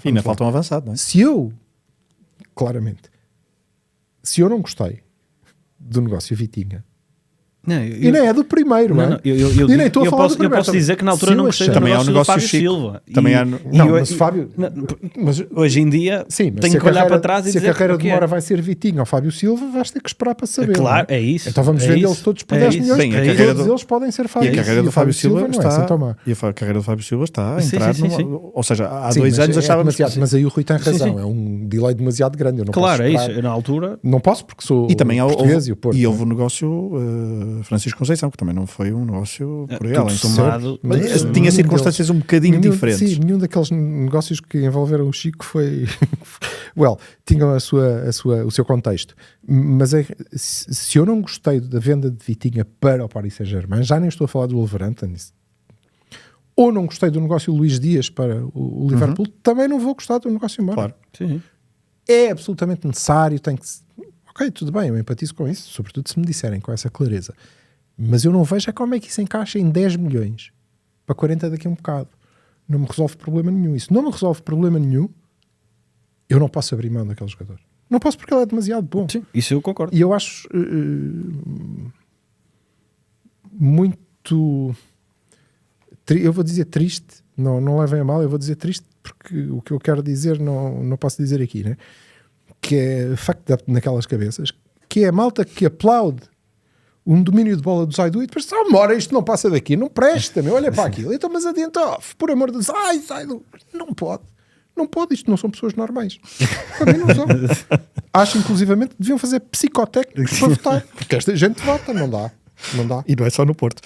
Ainda falta um avançado, não é? Se eu não gostei do negócio Vitinha, e nem é do primeiro, não é? Eu nem estou a falar do primeiro. Eu posso dizer que na altura não gostei do também há o negócio do negócio Fábio Chico. Silva. Também há... Mas Fábio... Mas hoje em dia Sim, mas tenho que olhar para trás e se dizer a carreira o que demora vai ser Vitinho ou Fábio Silva, vais ter que esperar para saber. Claro, não é? é isso. Então vamos é vendê-los isso, todos por é 10 isso. milhões, Bem, a porque carreira todos eles podem ser Fábio. E a carreira do Fábio Silva não é assim tão má. E a carreira do Fábio Silva está a Sim, entrar sim, sim. Ou seja, há Sim, 2 mas anos é achávamos demasiado, mas aí o Rui tem razão, sim. é um delay demasiado grande. Eu não Claro, posso é esperar. isso. Eu, na altura... Não posso porque sou E também português e o Porto. e houve o negócio Francisco Conceição, que também não foi um negócio por aí tudo além. somado. Mas tinha circunstâncias um bocadinho diferentes. Sim, nenhum daqueles negócios que envolveram o Chico foi... tinham o seu contexto. Mas se eu não gostei da venda de Vitinha para o Paris Saint-Germain, já nem estou a falar do Wolverhampton, ou não gostei do negócio Luís Dias para o Liverpool, também não vou gostar do negócio embora. Claro. Sim. É absolutamente necessário, tem que... Ok, tudo bem, eu empatizo com isso, sobretudo se me disserem com essa clareza. Mas eu não vejo como é que isso encaixa em 10 milhões para 40 daqui a um bocado. Não me resolve problema nenhum. Isso não me resolve problema nenhum. Eu não posso abrir mão daquele jogador. Não posso porque ele é demasiado bom. Sim, isso eu concordo. E eu acho muito... Eu vou dizer triste, não levem a mal, eu vou dizer triste porque o que eu quero dizer não posso dizer aqui, né? Que é facto naquelas cabeças, que é a malta que aplaude um domínio de bola do Zaidu e depois uma hora isto não passa daqui, não presta, meu, olha para aquilo, então mas adianta, por amor de Deus, Zaidu, não pode, isto não são pessoas normais. Para mim não são. Acho inclusivamente que deviam fazer psicotécnicos para votar, porque esta gente vota, não dá. E não é só no Porto.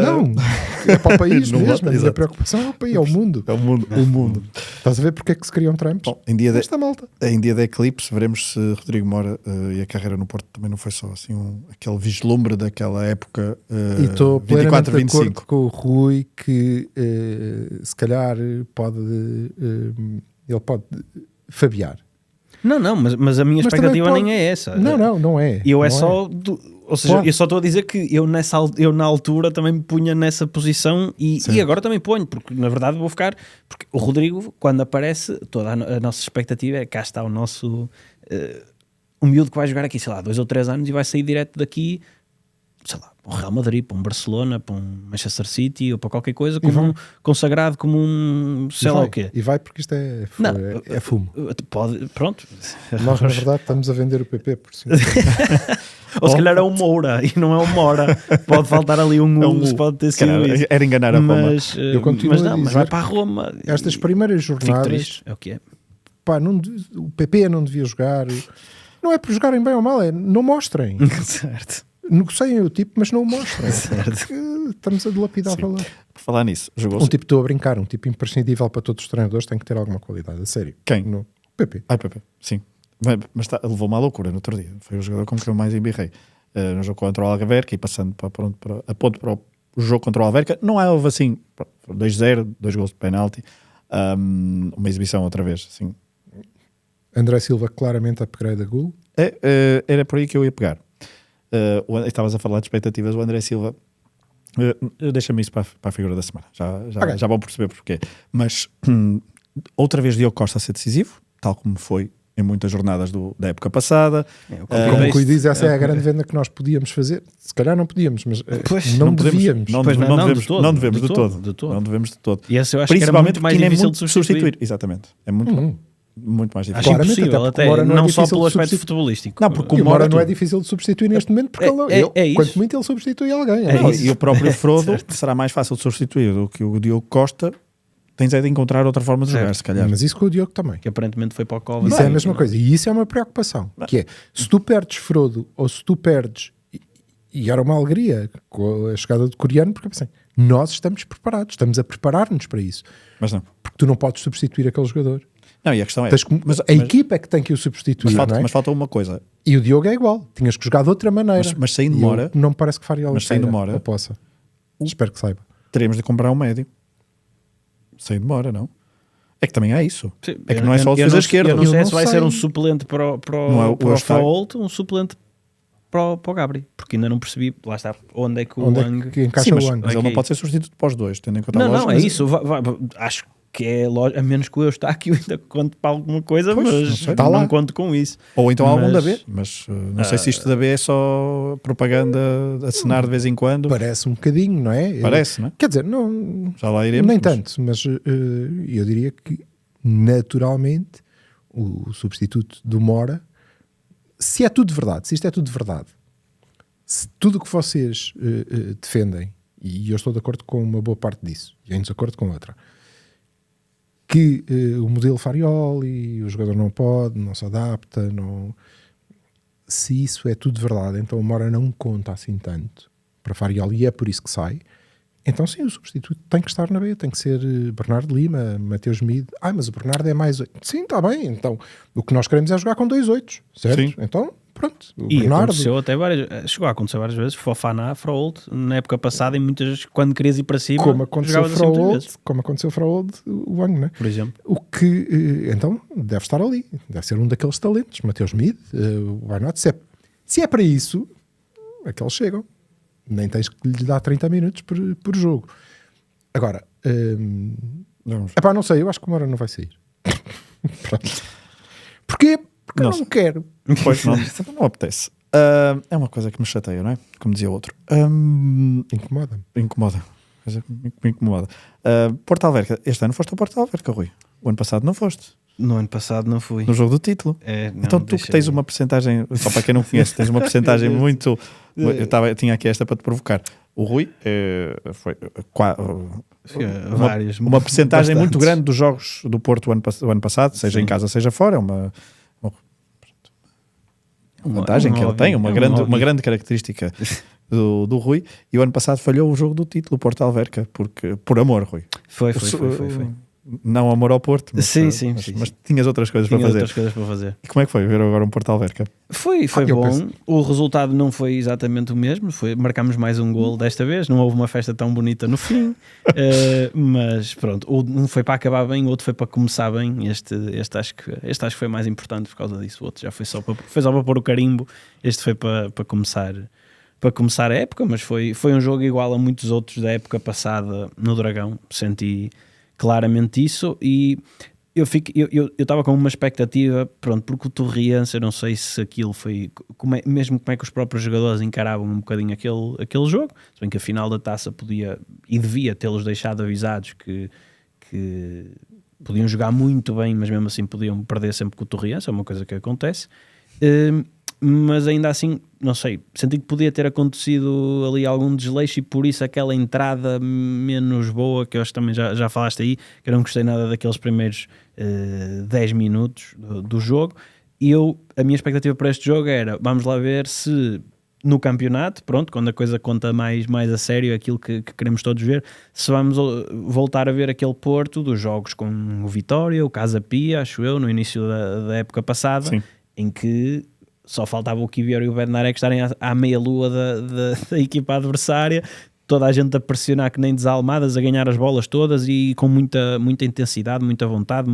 Não, é para o país Não mesmo. vota, A minha exato. preocupação é o país, é o mundo. É o mundo. Estás a ver porque é que se criam Trumps? Bom, em dia Esta malta. Em dia de eclipse, veremos se Rodrigo Mora e a carreira no Porto também não foi só assim aquele vislumbre daquela época E estou plenamente 24, de acordo 25. com o Rui que se calhar pode ele pode fabiar. Não, mas a minha Mas expectativa também nem é essa. Não é. Eu não é só... Ou seja, Pode. eu só estou a dizer que eu na altura também me punha nessa posição e agora também ponho, porque na verdade vou ficar... Porque o Rodrigo, quando aparece, toda a nossa expectativa é cá está o nosso... o miúdo que vai jogar aqui, sei lá, 2 ou 3 anos e vai sair direto daqui, sei lá, para um Real Madrid, para um Barcelona, para um Manchester City ou para qualquer coisa, como consagrado como um sei lá o quê. E vai porque isto é fumo. Pode, pronto. Nós na verdade estamos a vender o PP por cima. Ou se calhar é um Moura e não é um Mora. Pode faltar ali um pode ter sido isso. Era enganar a Roma. Mas, Eu continuo mas a não, mas dizer vai para a Roma. Estas primeiras Fico jornadas, triste, é o que é. pá, o PP não devia jogar. Não é por jogarem bem ou mal, é não mostrem. Certo. Negociem o tipo, mas não o mostrem. Certo. Porque estamos a dilapidar valor. Por falar nisso, jogou-se... Um tipo, estou a brincar, um tipo imprescindível para todos os treinadores tem que ter alguma qualidade, a sério. Quem? No PP. PP, sim. Mas levou-me à loucura no outro dia. Foi o jogador com que eu mais embirrei. No jogo contra o Alverca e passando a ponto para o jogo contra o Alverca. Não houve assim 2-0, 2 gols de penalti. Uma exibição outra vez. Assim. André Silva claramente upgrade a Gul. Era por aí que eu ia pegar. Estavas a falar de expectativas. O André Silva, deixa-me isso para a figura da semana. Já vão perceber porquê. Mas outra vez Diogo Costa a ser decisivo, tal como foi em muitas jornadas da época passada. Como o Rui diz, essa é a grande venda que nós podíamos fazer. Se calhar não podíamos, mas não devíamos. Não devemos de todo. E essa eu acho que era muito mais difícil de substituir. Exatamente. É muito mais difícil. Acho impossível, até não só pelo aspecto futebolístico. Não, porque o Mora não é difícil de substituir neste momento, porque quanto muito ele substitui alguém. E o próprio Frodo será mais fácil de substituir do que o Diogo Costa. Tens é de encontrar outra forma de jogar, se calhar. Mas isso com o Diogo também. Que aparentemente foi para o Cova. Isso é a mesma coisa. E isso é uma preocupação. Que é, se tu perdes Frodo ou se tu perdes... E era uma alegria com a chegada do coreano, porque assim, nós estamos preparados. Estamos a preparar-nos para isso. Mas não. Porque tu não podes substituir aquele jogador. Não, e a questão é... Mas a equipa é que tem que o substituir, mas falta uma coisa. E o Diogo é igual. Tinhas que jogar de outra maneira. Mas saindo Mora... Não me parece que faria mas saindo Mora... Ou possa. Espero que saiba. Teremos de comprar um médio. Saindo Mora, não? É que também há isso. Sim, É que não é só o defesa esquerda. Eu não sei Eu se não vai sei. ser um suplente para Não é o o Eustáquio. Fault, um suplente para o Gabri, porque ainda não percebi, lá está, onde é que o Onde Wang... é que encaixa Sim, mas, o Wang? mas ele Ok. não pode ser substituto para os dois, tendo em conta a Não, lógica. é mas- isso, acho que é lógico, a menos que o Eustáquio ainda conte para alguma coisa, Pois, não mas sei. Tá não lá. conto com isso. Ou então algum Mas- da B, mas não sei se isto da B é só propaganda a cenar de vez em quando. Parece um bocadinho, não é? Parece, não é? Quer dizer, não, Já lá iremos. nem mas- tanto, mas eu diria que naturalmente o substituto do Mora, se é tudo verdade, se isto é tudo verdade, se tudo o que vocês defendem, e eu estou de acordo com uma boa parte disso, e em desacordo com outra, que o modelo Farioli, o jogador não pode, não se adapta, não... se isso é tudo verdade, então o Mora não conta assim tanto para Farioli e é por isso que sai. Então sim, o substituto tem que estar na B, tem que ser Bernardo Lima, Mateus Mide. Mas o Bernardo é mais 8. Sim, está bem, então o que nós queremos é jogar com 2 8, certo? Sim. Então, pronto, o E Bernardo... aconteceu até chegou a acontecer várias vezes, Fofana, Froholt, na época passada, e muitas, quando querias ir para cima, Como aconteceu jogavas assim muitas Froholt, vezes, como aconteceu Froholt, o Wang, né? por exemplo. O que, então, deve estar ali. Deve ser um daqueles talentos. Mateus Mide, why not? Se é para isso, aqueles chegam. Nem tens que lhe dar 30 minutos por jogo. Agora, Vamos. epá, não sei, eu acho que o Mora não vai sair. Pronto. Porquê? Porque eu Não não quero. Pois não apetece. É uma coisa que me chateia, não é? Como dizia o outro. Incomoda-me. Incomoda. Coisa que me incomoda. Porto Alverca. Este ano foste ao Porto Alverca, Rui. O ano passado não foste. No ano passado não fui. No jogo do título. Não, Então tu que tens uma percentagem, só para quem não conhece, tens uma percentagem muito... Eu tinha aqui esta para te provocar. O Rui foi vários, uma percentagem bastantes. muito grande dos jogos do Porto o ano passado, seja Sim. em casa, seja fora. É uma vantagem que ele hobby, tem, uma hobby. grande característica do Rui. E o ano passado falhou o jogo do título, o Porto Alverca, por amor, Rui. Foi. Não amor ao Porto, mas, Sim. mas tinhas outras coisas Tinha para fazer. outras coisas para fazer. E como é que foi ver agora um Porto Alverca? Foi eu bom. penso- O resultado não foi exatamente o mesmo. Marcámos mais um gol desta vez. Não houve uma festa tão bonita no fim. Mas pronto, um foi para acabar bem, o outro foi para começar bem. Este acho que foi mais importante por causa disso. O outro já foi só para pôr o carimbo. Este foi para começar a época, mas foi um jogo igual a muitos outros da época passada no Dragão. Senti claramente isso, e eu estava com uma expectativa, pronto, porque o Torriense, eu não sei se aquilo foi mesmo como é que os próprios jogadores encaravam um bocadinho aquele jogo, se bem que a final da taça podia e devia tê-los deixado avisados que podiam jogar muito bem, mas mesmo assim podiam perder sempre com o Torriense, é uma coisa que acontece. Mas ainda assim, não sei, senti que podia ter acontecido ali algum desleixo, e por isso aquela entrada menos boa, que eu acho que também já falaste aí, que eu não gostei nada daqueles primeiros 10 minutos do jogo. E a minha expectativa para este jogo era, vamos lá ver se no campeonato, pronto, quando a coisa conta mais a sério, aquilo que queremos todos ver, se vamos voltar a ver aquele Porto dos jogos com o Vitória, o Casa Pia, acho eu, no início da época passada. Sim. Em que só faltava o Kivior e o Bednarek estarem à meia-lua da equipa adversária, toda a gente a pressionar que nem desalmadas, a ganhar as bolas todas e com muita intensidade, muita vontade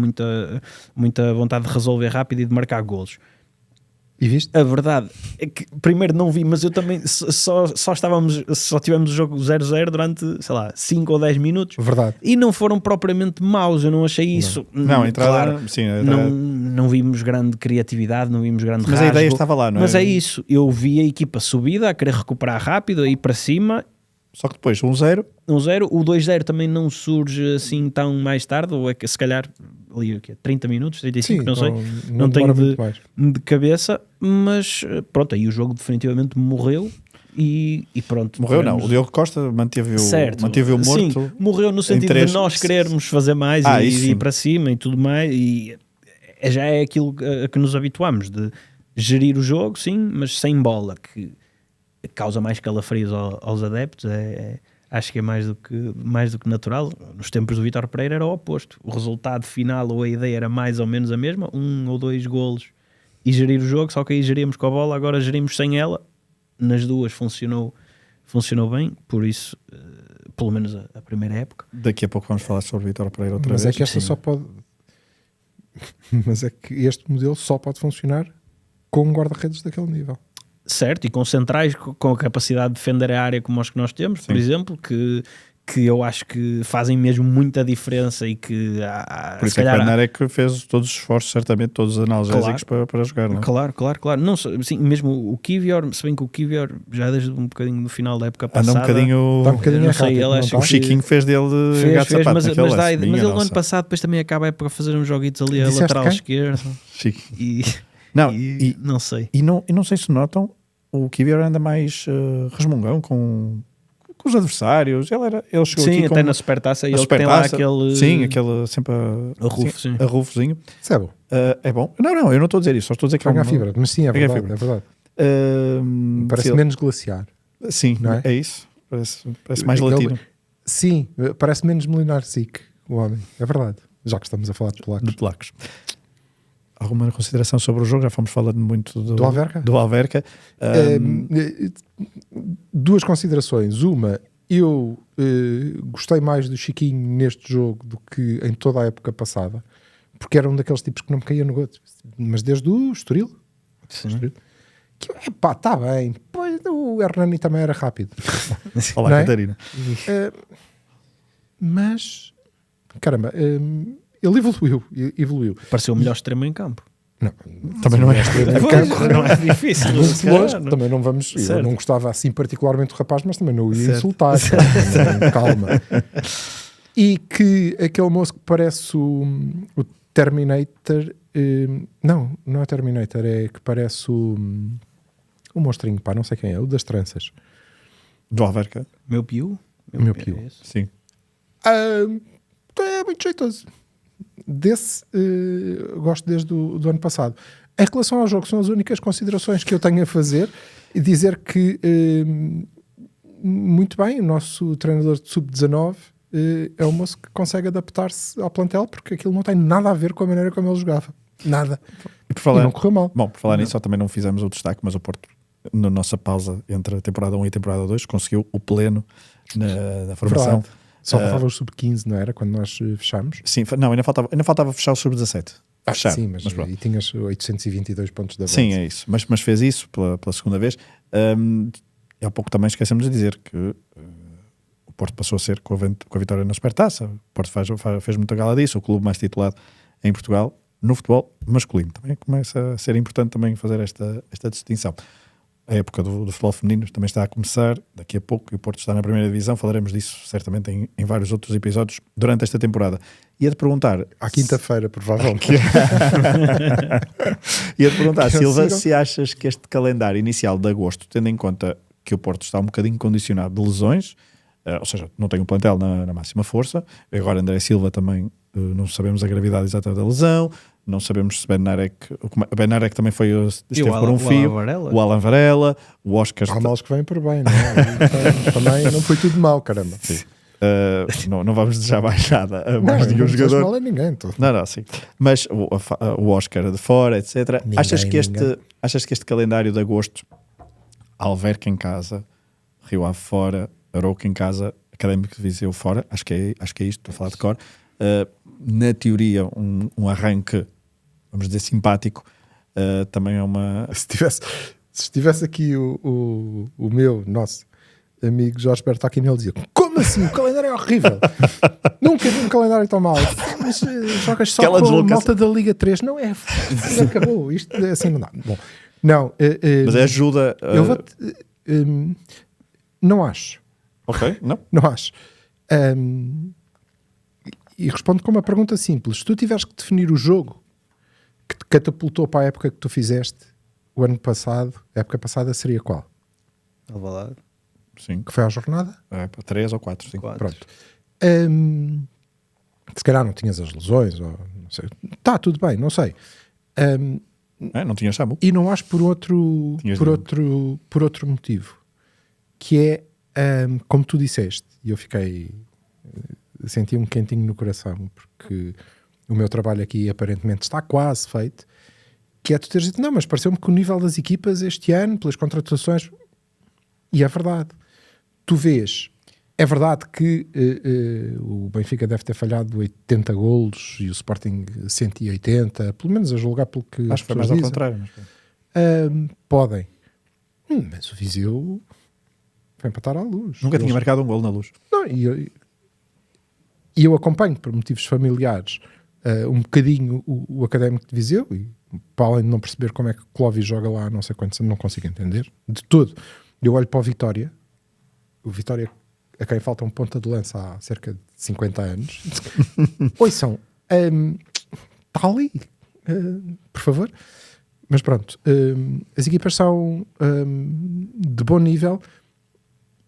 de resolver rápido e de marcar golos. E viste? A verdade é que primeiro não vi, mas eu também só tivemos o jogo 0-0 durante, sei lá, 5 ou 10 minutos. Verdade. E não foram propriamente maus, eu não achei isso. Não, a entrada, Claro, sim, a entrada- não vimos grande criatividade, não vimos grande Mas a rasgo. ideia estava lá, não é? Mas é isso, eu vi a equipa subida, a querer recuperar rápido, a ir para cima. Só que depois 1-0, 1-0, o 2-0 também não surge assim tão mais tarde, ou é que se calhar ali o quê? 30 minutos, 35, Sim, não sei, não demora tenho muito mais. de cabeça, mas pronto, aí o jogo definitivamente morreu e pronto. morreu tivemos- não. O Diogo Costa manteve o morto. Sim, morreu no sentido três- de nós querermos fazer mais isso e sim. ir para cima e tudo mais, e já é aquilo a que nos habituamos, de gerir o jogo, sim, mas sem bola, que causa mais calafrios aos adeptos. Acho que é mais do que natural. Nos tempos do Vítor Pereira era o oposto. O resultado final ou a ideia era mais ou menos a mesma, 1 ou 2 golos e gerir o jogo, só que aí geríamos com a bola, agora gerimos sem ela. Nas duas funcionou bem, por isso, pelo menos a primeira época. Daqui a pouco vamos falar sobre Vítor Pereira outra Mas vez. é que esta sim. só pode... Mas é que este modelo só pode funcionar com um guarda-redes daquele nível. Certo, e com centrais com a capacidade de defender a área como os que nós temos, por exemplo, que eu acho que fazem mesmo muita diferença e que por isso é que o Bernard é que fez todos os esforços, certamente todos os analgésicos para jogar, não é? Claro. Não, sim, mesmo o Kivior, se bem que o Kivior já desde um bocadinho no final da época passada, anda um bocadinho não sei, ele acho o Chiquinho fez dele gato fez, sapato, mas ele no ano passado depois também acaba a época a fazer uns joguitos ali a lateral esquerdo e não sei. E não sei se notam, o Kivior anda mais resmungão com os adversários. Ele chegou aqui até na Supertaça e ele tem lá aquele... Sim, aquele sempre a rufozinho. Isso é bom. É bom. Não, eu não estou a dizer isso, só estou a dizer que é fibra, mas sim, é verdade. Parece menos glaciar. Sim, não é isso. Parece mais latino. Sim, parece menos Molinar Zic, o homem. É verdade. Já que estamos a falar de polacos. Alguma consideração sobre o jogo? Já fomos falando muito do Alverca. Duas considerações. Uma, eu gostei mais do Chiquinho neste jogo do que em toda a época passada, porque era um daqueles tipos que não me caía no goto. Mas desde o Estoril. Está bem. Pois o Hernani também era rápido. Olá, Catarina. Mas, caramba... ele evoluiu. Pareceu o melhor extremo em campo. Não, também não é extremo em campo. Não é difícil. Muito longe, também não vamos. Certo. Eu não gostava assim particularmente do rapaz, mas também não o ia insultar. Calma. E que aquele moço que parece o Terminator. Não é Terminator, é que parece o monstrinho, pá, não sei quem é, o das tranças. Do Alverca. Meu Pio? Meu Pio. É sim. É muito jeitoso. Desse gosto desde o ano passado. Em relação ao jogo, são as únicas considerações que eu tenho a fazer e dizer que muito bem, o nosso treinador de sub-19 é um moço que consegue adaptar-se ao plantel, porque aquilo não tem nada a ver com a maneira como ele jogava. Nada. E não correu mal. Bom, por falar nisso, também não fizemos o destaque, mas o Porto, na nossa pausa entre a temporada 1 e a temporada 2, conseguiu o pleno na formação. Verdade. Só faltava o sub-15, não era? Quando nós fechámos? Sim, não, ainda faltava fechar o sub-17. Sim, mas e tinhas 822 pontos de avanço. Sim, é isso. Mas fez isso pela segunda vez. E há pouco também esquecemos de dizer que o Porto passou a ser, com a vitória na Supertaça, o Porto fez muita gala disso, o clube mais titulado em Portugal, no futebol masculino. Também começa a ser importante também fazer esta distinção. A época do futebol feminino também está a começar daqui a pouco e o Porto está na primeira divisão. Falaremos disso certamente em vários outros episódios durante esta temporada. Ia-te perguntar... À quinta-feira, provavelmente. Ia-te perguntar, Silva, se achas que este calendário inicial de agosto, tendo em conta que o Porto está um bocadinho condicionado de lesões, ou seja, não tem um plantel na máxima força, agora André Silva também, não sabemos a gravidade exata da lesão, não sabemos se Benarek também esteve por um fio, o Alan Varela, o Oscar... Há males que vêm por bem, não é? Também não foi tudo mal, caramba. Não vamos desejar mais nada a mais nenhum jogador. Não mal a ninguém. Não, sim. Mas o Oscar de fora, etc. Achas que este calendário de agosto, Alverca em casa, Rio Ave fora, Arouca em casa, Académico de Viseu fora, acho que é isto, estou a falar de cor, na teoria um arranque, vamos dizer, simpático, também é uma... Se tivesse aqui o nosso amigo Jorge Bertacchini, ele dizia: como assim? O calendário é horrível. Nunca vi um calendário tão mau. Mas jogas só com a malta da Liga 3. Não é? Acabou. Isto assim não dá. Bom, não. Mas ajuda... Eu vou-te... não acho. Ok, não? Não acho. E respondo com uma pergunta simples. Se tu tiveres que definir o jogo que te catapultou para a época que tu fizeste o ano passado, a época passada seria qual? Alvalade. Sim. Que foi à jornada? 3 ou 4, sim. 4. Pronto. Se calhar não tinhas as lesões, ou não sei. Tá, tudo bem, não sei. Não tinha Samu. E não acho por outro motivo, que é, como tu disseste, e eu senti um quentinho no coração, porque o meu trabalho aqui aparentemente está quase feito, que é tu teres dito, não, mas pareceu-me que o nível das equipas este ano, pelas contratações, e é verdade. Tu vês É verdade que o Benfica deve ter falhado 80 golos e o Sporting 180, pelo menos a julgar pelo que Acho que foi mais ao contrário. podem. Mas o Viseu vai empatar à Luz. Nunca tinha marcado um golo na Luz. Não, e eu acompanho por motivos familiares um bocadinho o Académico de Viseu, e para além de não perceber como é que o Clóvis joga lá, não sei quantos, não consigo entender de todo. Eu olho para o Vitória, a quem falta um ponta de lança há cerca de 50 anos. Ouçam, está ali, por favor. Mas pronto, as equipas são de bom nível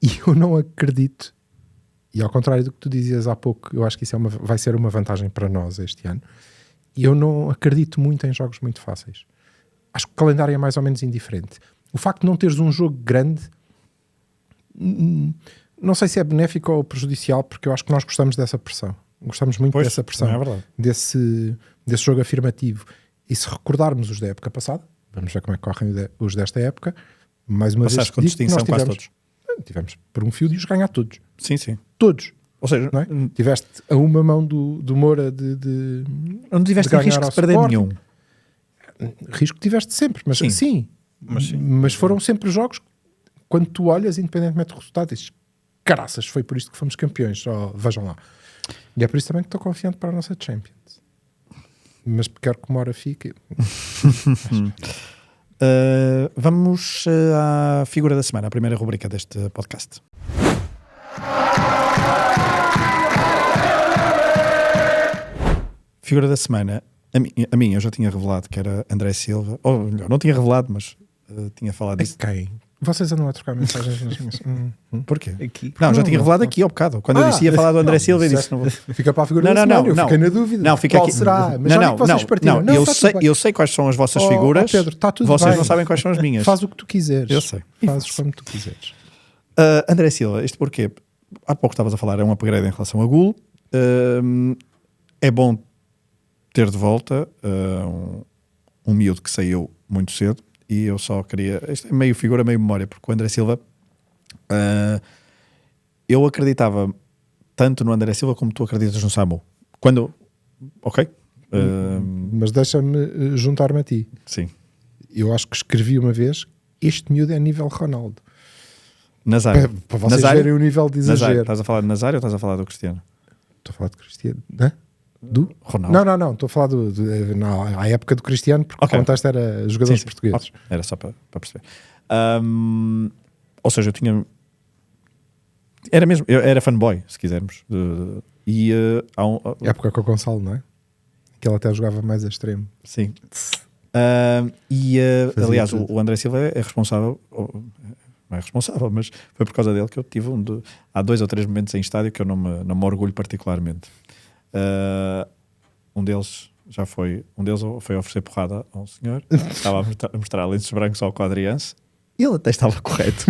e eu não acredito, e ao contrário do que tu dizias há pouco, eu acho que isso vai ser uma vantagem para nós este ano, e eu não acredito muito em jogos muito fáceis. Acho que o calendário é mais ou menos indiferente. O facto de não teres um jogo grande, não sei se é benéfico ou prejudicial, porque eu acho que nós gostamos dessa pressão. Gostamos muito dessa pressão, é verdade. desse jogo afirmativo. E se recordarmos os da época passada, vamos ver como é que correm os desta época, mais uma Passaste vez com distinção quase todos. Tivemos por um fio de os ganhar todos. Sim, sim. Todos. Ou seja, Não é? Tiveste a uma mão do Moura não tiveste de ganhar risco ao de perder Sporting. nenhum. Risco tiveste sempre, mas sim. Mas foram sempre jogos que, quando tu olhas, independentemente do resultado, dizes, caraças, foi por isto que fomos campeões, só vejam lá. E é por isso também que estou confiante para a nossa Champions. Mas quero que uma hora fique. Vamos à figura da semana, a primeira rubrica deste podcast. Figura da semana, a mim eu já tinha revelado que era André Silva, ou melhor, não tinha revelado, mas tinha falado disso. Quem? Vocês andam a trocar mensagens nas minhas... Porquê? Aqui. Não, já Não, tinha não, revelado não. aqui ao bocado. Quando eu disse ia falar do André Silva, eu disse não vou. Fica para a figura Não, da não, semana. Eu não. fiquei na dúvida. Não, fica Qual aqui. será? Mas já vi que vocês partilham. não, está tudo bem. eu sei quais são as vossas figuras. Pedro, está tudo Vocês bem. não sabem quais são as minhas. Faz o que tu quiseres. Eu sei. Fazes como tu quiseres. André Silva, isto porque há pouco estavas a falar, é um upgrade em relação a Gul. É bom ter de volta um miúdo que saiu muito cedo, e eu só queria, isto é meio figura, meio memória, porque o André Silva, eu acreditava tanto no André Silva como tu acreditas no Samu. Quando, ok? Mas deixa-me juntar-me a ti. Sim. Eu acho que escrevi uma vez, este miúdo é nível Ronaldo. Nazário. Para vocês Nazário? verem o nível de exagero. Nazário. Estás a falar de Nazário ou estás a falar do Cristiano? Estou a falar de Cristiano. Hã? Do? Ronaldo. Não. Estou a falar à época do Cristiano, porque Ok. o contexto era jogadores Sim. portugueses. Ok. Era só para perceber. Ou seja, eu tinha... Eu era fanboy, se quisermos. Época com o Gonçalo, não é? Que ele até jogava mais a extremo. Sim. Fazia Aliás, tudo. o André Silva é responsável... Não é responsável, mas foi por causa dele que eu tive há 2 ou 3 momentos em estádio que eu não me orgulho particularmente. Um deles foi oferecer porrada a um senhor, estava a mostrar lenços brancos ao quadriense. Ele até estava correto,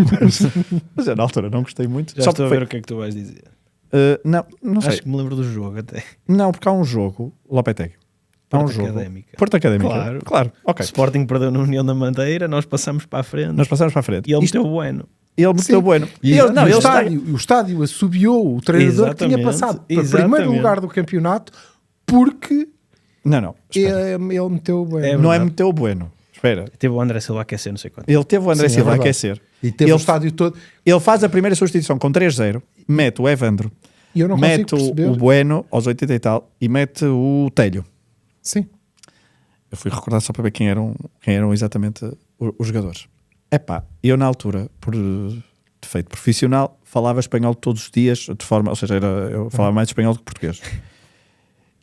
mas eu na altura não gostei muito. Já estou a ver o que é que tu vais dizer. Não sei. Acho que me lembro do jogo até. Não, porque há um jogo, Lopetegui. Há um Porto jogo. Académica. Porto Académica. Claro. O Ok. Sporting perdeu na União da Madeira, nós passamos para a frente. Nós passamos para a frente. E ele meteu bueno. Ele meteu bueno. O estádio assobiou o treinador que tinha passado para o primeiro lugar do campeonato porque Não. Espera. ele meteu bem. É Não é verdade. meteu bueno. Espera. Teve o André Silva a aquecer, não sei quanto. Ele teve o André Sim, Silva é a verdade. aquecer. E teve Ele- o estádio todo. Ele faz a primeira substituição com 3-0, mete o Evandro, E eu não consigo mete perceber. o Bueno aos 80 e tal e mete o Telho. Sim. Eu fui recordar só para ver quem eram exatamente os jogadores. Eu na altura, por defeito profissional, falava espanhol todos os dias, de forma, ou seja, eu falava mais espanhol do que português.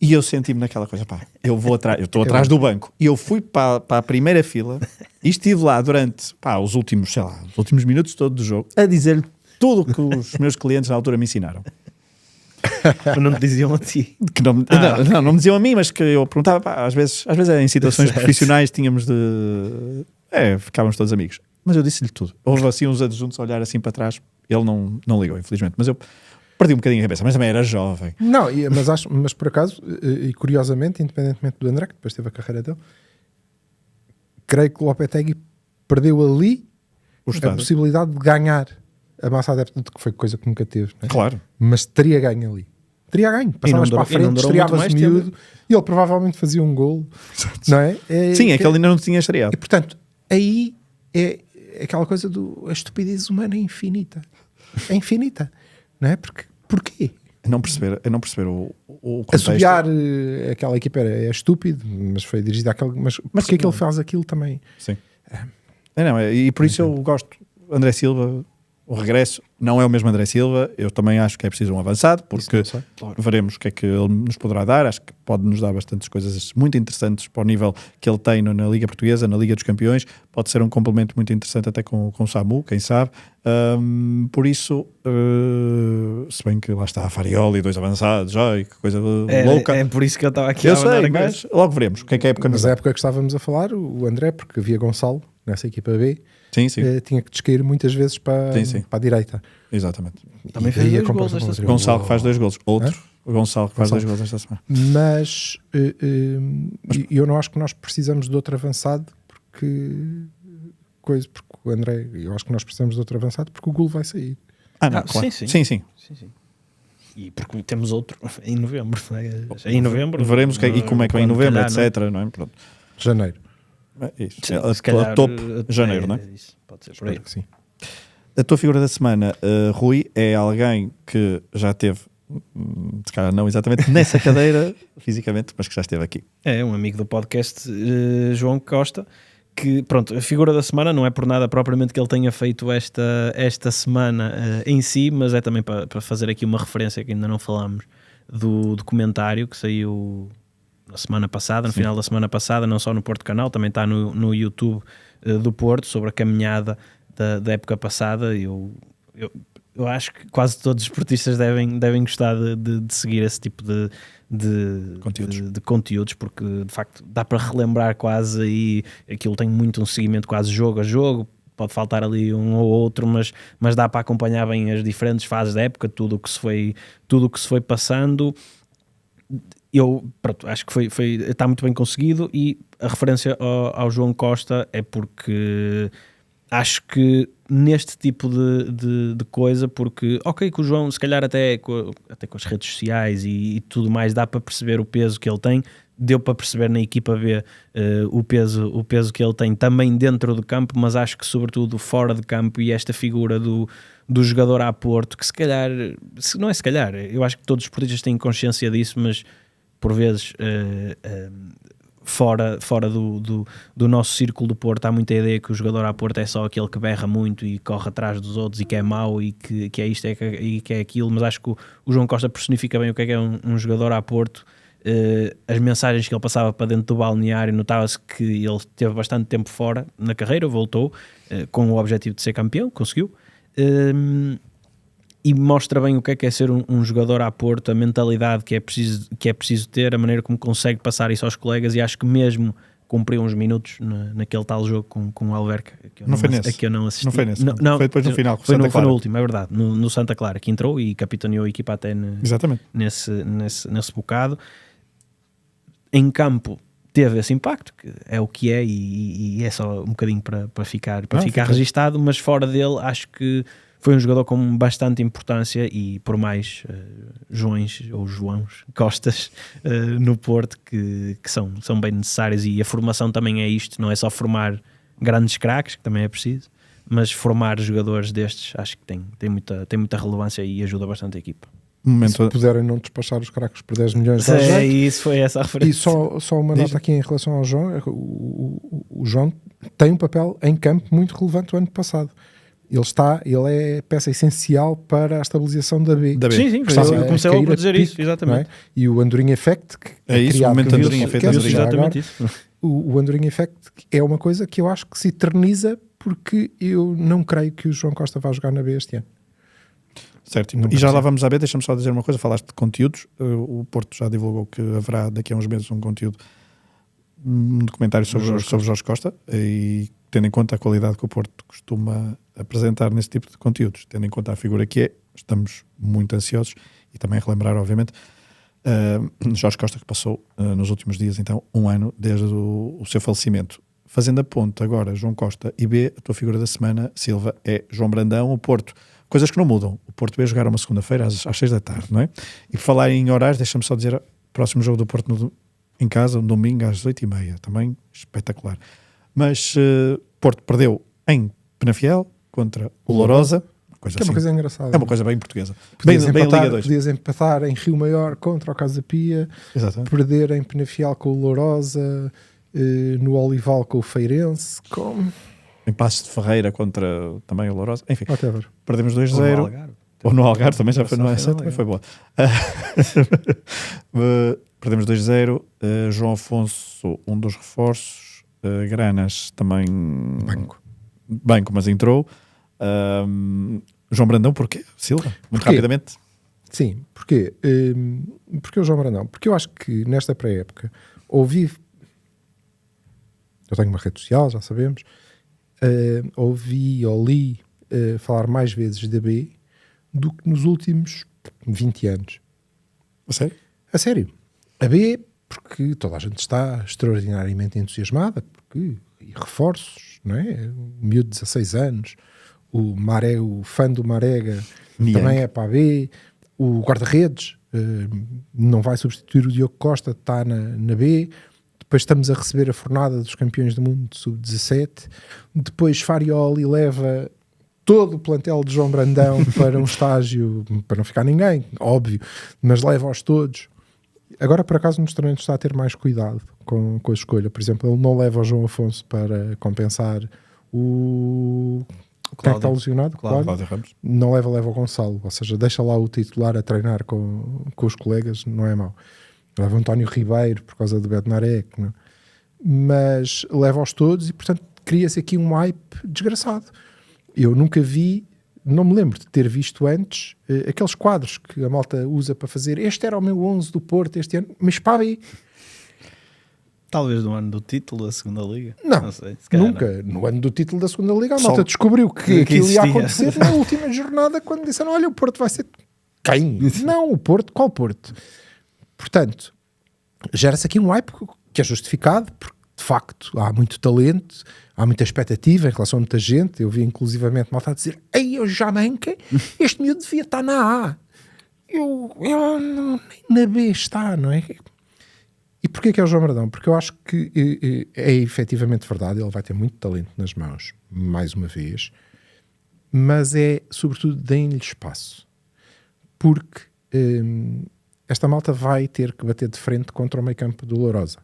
E eu senti-me naquela coisa, eu estou atrás do banco. E eu fui para a primeira fila e estive lá durante os últimos minutos todos do jogo a dizer-lhe tudo o que os meus clientes na altura me ensinaram. Mas não te diziam a ti. Que não me diziam a mim, mas que eu perguntava, às vezes em situações profissionais tínhamos de... ficávamos todos amigos. Mas eu disse-lhe tudo. Houve assim uns adjuntos a olhar assim para trás, ele não ligou, infelizmente. Mas eu perdi um bocadinho a cabeça, mas também era jovem. Não, mas por acaso, e curiosamente, independentemente do André, que depois teve a carreira dele, creio que o Lopetegui perdeu ali O a estádio. possibilidade de ganhar a massa adepta, que foi coisa que nunca teve, não é? Claro. Mas teria ganho ali. Teria ganho. Passavas para a frente, estreavas miúdo e ele provavelmente fazia um gol. Não é? Sim, é que ele ainda não tinha estreado. E portanto, aí é aquela coisa a estupidez humana é infinita. É infinita. Não é? Porquê? É não perceber o contexto. Assobiar aquela equipa é estúpido, mas foi dirigido àquele. Mas porquê que ele faz aquilo também? Sim. E por isso eu gosto. André Silva, o regresso, não é o mesmo André Silva. Eu também acho que é preciso um avançado, porque veremos o que é que ele nos poderá dar. Acho que pode nos dar bastantes coisas muito interessantes para o nível que ele tem na Liga Portuguesa, na Liga dos Campeões. Pode ser um complemento muito interessante até com o Samu, quem sabe. Por isso, se bem que lá está a Farioli, 2 avançados, que coisa louca. É por isso que eu estava aqui a sei, mas logo veremos o que é a época nos dá. Mas a época que estávamos a falar, o André, porque havia Gonçalo nessa equipa B, sim. Tinha que descair muitas vezes para a direita. Exatamente. Também fez 2 gols esta semana. Gonçalo que faz 2 gols. O Gonçalo que faz 2 gols esta semana. Mas eu não acho que nós precisamos de outro avançado porque o André, eu acho que nós precisamos de outro avançado porque o gol vai sair. Não, claro. Sim. E porque temos outro em novembro. Em novembro. Veremos e como é que vem em novembro, etc. Não é? Pronto. Janeiro. Isso. Se calhar, top janeiro, não é? Isso, pode ser por aí. Sim. A tua figura da semana, Rui, é alguém que já teve, se calhar não exatamente nessa cadeira fisicamente, mas que já esteve aqui. É um amigo do podcast, João Costa, que, pronto, a figura da semana não é por nada propriamente que ele tenha feito esta semana em si, mas é também para fazer aqui uma referência que ainda não falámos do documentário que saiu na semana passada, no final da semana passada, não só no Porto Canal, também está no YouTube do Porto, sobre a caminhada da época passada. Eu acho que quase todos os esportistas devem gostar de seguir esse tipo de conteúdos, porque de facto dá para relembrar quase, e aquilo tem muito um seguimento quase jogo a jogo. Pode faltar ali um ou outro, mas dá para acompanhar bem as diferentes fases da época, tudo o que se foi passando. Acho que está muito bem conseguido, e a referência ao João Costa é porque acho que neste tipo de coisa, porque que o João, se calhar até com as redes sociais e tudo mais, dá para perceber o peso que ele tem, deu para perceber na equipa B o peso que ele tem também dentro do campo, mas acho que sobretudo fora de campo, e esta figura do jogador a Porto, que se calhar, eu acho que todos os esportistas têm consciência disso, mas por vezes fora do nosso círculo do Porto há muita ideia que o jogador a Porto é só aquele que berra muito e corre atrás dos outros e que é mau e que é isto e que é aquilo, mas acho que o João Costa personifica bem o que é um jogador a Porto. As mensagens que ele passava para dentro do balneário, notava-se que ele teve bastante tempo fora na carreira, voltou com o objetivo de ser campeão, conseguiu, e mostra bem o que é ser um jogador a Porto, a mentalidade que é preciso ter, a maneira como consegue passar isso aos colegas, e acho que mesmo cumpriu uns minutos naquele tal jogo com o Alverca, que eu não assisti. Não foi nesse, não, foi depois no final, foi no último, é verdade, no Santa Clara, que entrou e capitaneou a equipa até nesse bocado. Em campo teve esse impacto, que é o que é, e é só um bocadinho para ficar registado, mas fora dele acho que foi um jogador com bastante importância, e por mais Joões Costas no Porto que são bem necessários, e a formação também é isto, não é só formar grandes craques, que também é preciso, mas formar jogadores destes acho que tem muita relevância e ajuda bastante a equipa. Se puderem não despachar os craques por 10 milhões de euros. Isso foi essa a referência. E só uma nota aqui em relação ao João. O João tem um papel em campo muito relevante o ano passado. Ele é peça essencial para a estabilização da B. Sim, eu comecei logo a dizer isso, exatamente. É? E o Andorinha Effect, que é isso, o momento Andorinha Effect. Exatamente isso. O Andorinha Effect é uma coisa que eu acho que se eterniza, porque eu não creio que o João Costa vá jogar na B este ano. Certo, e já lá vamos a ver, deixa-me só dizer uma coisa, falaste de conteúdos, o Porto já divulgou que haverá daqui a uns meses um documentário sobre Jorge Costa, e tendo em conta a qualidade que o Porto costuma apresentar nesse tipo de conteúdos, tendo em conta a figura que é, estamos muito ansiosos, e também relembrar, obviamente, Jorge Costa, que passou nos últimos dias, então, um ano desde o seu falecimento. fazendo a ponte agora, João Costa e B, a tua figura da semana, Silva, é João Brandão, o Porto. Coisas que não mudam. O Porto B jogar uma segunda-feira às 6 da tarde, não é? E por falar em horários, deixa-me só dizer, próximo jogo do Porto em casa, um domingo às 8h30, também espetacular. Mas Porto perdeu em Penafiel contra o Lourosa. Coisa que é uma assim. coisa engraçada. É uma coisa bem portuguesa. Bem Liga 2. Podias empatar em Rio Maior contra o Casa Pia, Exatamente. perder em Penafiel com o Lourosa, no Olival com o Feirense, Em Passos de Ferreira contra também o Lourosa. Enfim, whatever. perdemos 2-0. Ou no Algarve também já foi, não é? Essa também foi boa. Perdemos 2-0. João Afonso, um dos reforços. Granas também. Banco, mas entrou. João Brandão, porquê? Silva? Muito rapidamente. Sim, porquê? Porque o João Brandão? Porque eu acho que nesta pré-época ouvi. Eu tenho uma rede social, já sabemos. Ouvi ou li falar mais vezes da B do que nos últimos 20 anos. A sério? A sério. A B, porque toda a gente está extraordinariamente entusiasmada, porque e reforços, não é? O miúdo de 16 anos, o fã do Marega também é para a B, o guarda-redes não vai substituir o Diogo Costa, está na B. Depois estamos a receber a fornada dos campeões do mundo de sub-17. Depois Farioli leva todo o plantel de João Brandão para um estágio, para não ficar ninguém, óbvio, mas leva-os todos. Agora, por acaso, nos treinos está a ter mais cuidado com a escolha. Por exemplo, ele não leva o João Afonso para compensar o quem é que está lesionado? Cláudio Ramos. Não leva o Gonçalo. Ou seja, deixa lá o titular a treinar com os colegas, não é mau. Leva o António Ribeiro por causa do Bednarek, não? Mas leva-os todos e, portanto, cria-se aqui um hype desgraçado. Eu nunca vi, não me lembro de ter visto antes aqueles quadros que a malta usa para fazer. Este era o meu 11 do Porto este ano, mas para aí. Talvez no ano do título da segunda Liga. Não sei, nunca. Não. No ano do título da segunda Liga, a malta descobriu que aquilo ia acontecer na última jornada, quando disseram, olha, o Porto vai ser quem? Não, o Porto, qual Porto? Portanto, gera-se aqui um hype que é justificado, porque de facto há muito talento, há muita expectativa em relação a muita gente. Eu vi inclusivamente malta a dizer, ei, eu já manca, este miúdo devia estar na A. Eu não, nem na B está, não é? E porquê que é o João Brandão? Porque eu acho que é efetivamente verdade, ele vai ter muito talento nas mãos, mais uma vez, mas é, sobretudo, deem-lhe espaço. Porque esta malta vai ter que bater de frente contra o meio campo do Lourosa.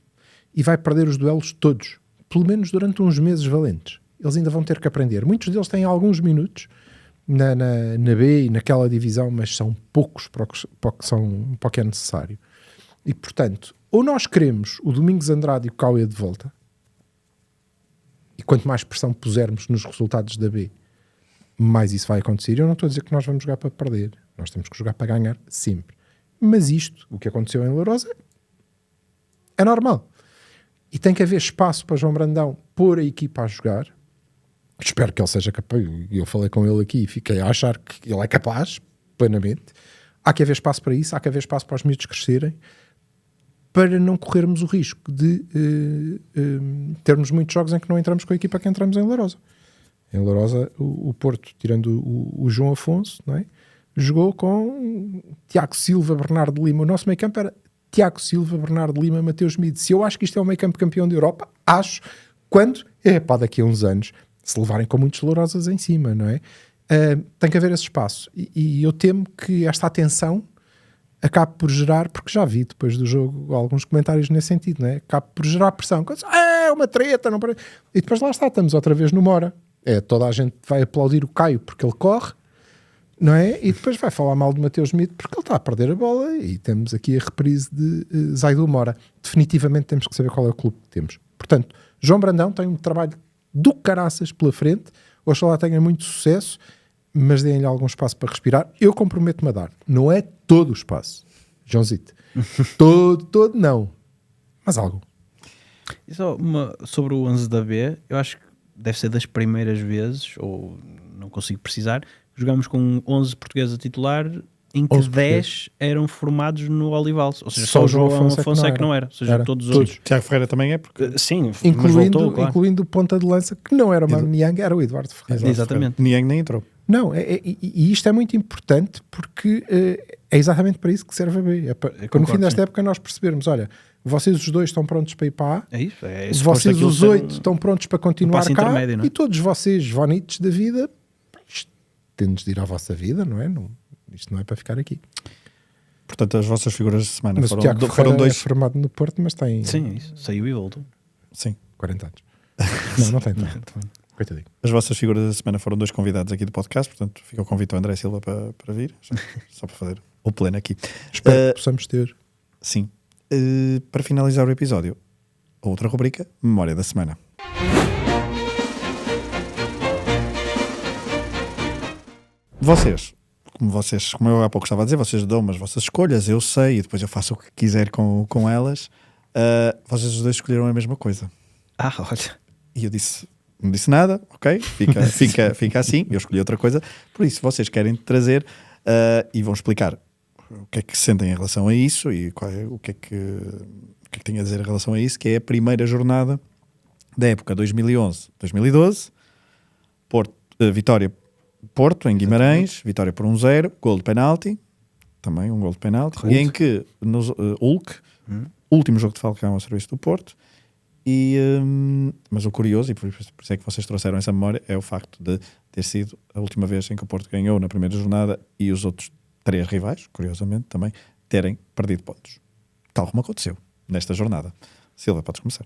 E vai perder os duelos todos, pelo menos durante uns meses valentes. Eles ainda vão ter que aprender. Muitos deles têm alguns minutos na B e naquela divisão, mas são poucos para o que é necessário. E, portanto, ou nós queremos o Domingos Andrade e o Cauê de volta, e quanto mais pressão pusermos nos resultados da B, mais isso vai acontecer. Eu não estou a dizer que nós vamos jogar para perder. Nós temos que jogar para ganhar sempre. Mas isto, o que aconteceu em Lourosa, é normal. E tem que haver espaço para João Brandão pôr a equipa a jogar. Espero que ele seja capaz. Eu falei com ele aqui e fiquei a achar que ele é capaz, plenamente. Há que haver espaço para isso, há que haver espaço para os miúdos crescerem, para não corrermos o risco de termos muitos jogos em que não entramos com a equipa que entramos em Lourosa. Em Lourosa, o Porto, tirando o João Afonso, não é? Jogou com Tiago Silva, Bernardo Lima. O nosso meio campo era Tiago Silva, Bernardo Lima, Mateus Mide. Se eu acho que isto é o meio campo campeão da Europa, acho. Quando? Daqui a uns anos, se levarem com muitos Lourosas em cima, não é? Tem que haver esse espaço. E eu temo que esta atenção acabe por gerar, porque já vi depois do jogo alguns comentários nesse sentido, não é? Acabe por gerar pressão. É uma treta, não parece. E depois lá está, estamos outra vez no Mora. Toda a gente vai aplaudir o Caio porque ele corre, não é? E depois vai falar mal de Mateus Mide porque ele está a perder a bola, e temos aqui a reprise de Zaidu Mora. Definitivamente temos que saber qual é o clube que temos. Portanto, João Brandão tem um trabalho do caraças pela frente, oxalá tenha muito sucesso, mas deem-lhe algum espaço para respirar. Eu comprometo-me a dar. Não é todo o espaço, Joãozito. todo não. Mas algo. E só sobre o 11 da B, eu acho que deve ser das primeiras vezes, ou não consigo precisar, jogamos com 11 portugueses a titular em que 11 10 eram formados no Olival. Ou seja, Só só o o João João Afonso Afonso é que não era. Ou seja, Era. todos os Todos. outros. Tiago Ferreira também é, porque Sim, mas incluindo, voltou, claro. incluindo o ponta de lança, que não era o Mano Niang, era o Eduardo Ferreira. Exatamente. Niang nem entrou. Não, e isto é muito importante porque é exatamente para isso que serve a B. É para, no fim desta época nós percebermos, olha, vocês os dois estão prontos para ir para A, É isso. É vocês os 8 estão prontos para continuar passo cá, intermédio, não é? e todos vocês, vonitos da vida, tendes de ir à vossa vida, não é? Não, isto não é para ficar aqui. Portanto, as vossas figuras de semana Mas o Tiago foram Ferreira é dois. formado no Porto, mas tem Sim, é isso. Saiu e voltou. Sim. 40 anos. Não tem tanto. Coitadinho. As vossas figuras da semana foram 2 convidados aqui do podcast, portanto fica o convite ao André Silva para vir, só para fazer o pleno aqui. Espero que possamos ter. Sim. Para finalizar o episódio, outra rubrica, Memória da Semana. Vocês, como eu há pouco estava a dizer, vocês dão as vossas escolhas, eu sei, e depois eu faço o que quiser com elas. Vocês os dois escolheram a mesma coisa. Olha. E eu disse, não disse nada, ok, fica assim, eu escolhi outra coisa. Por isso, vocês querem trazer e vão explicar o que é que sentem em relação a isso e o que é que têm a dizer em relação a isso, que é a primeira jornada da época 2011-2012, Vitória Porto, em Guimarães, vitória por 1-0, gol de penalti, também um gol de penalti, e em que Hulk, último jogo de Falcão ao serviço do Porto, mas o curioso, e por isso é que vocês trouxeram essa memória, é o facto de ter sido a última vez em que o Porto ganhou na primeira jornada e os outros 3 rivais, curiosamente também, terem perdido pontos. Tal como aconteceu nesta jornada. Silva, podes começar.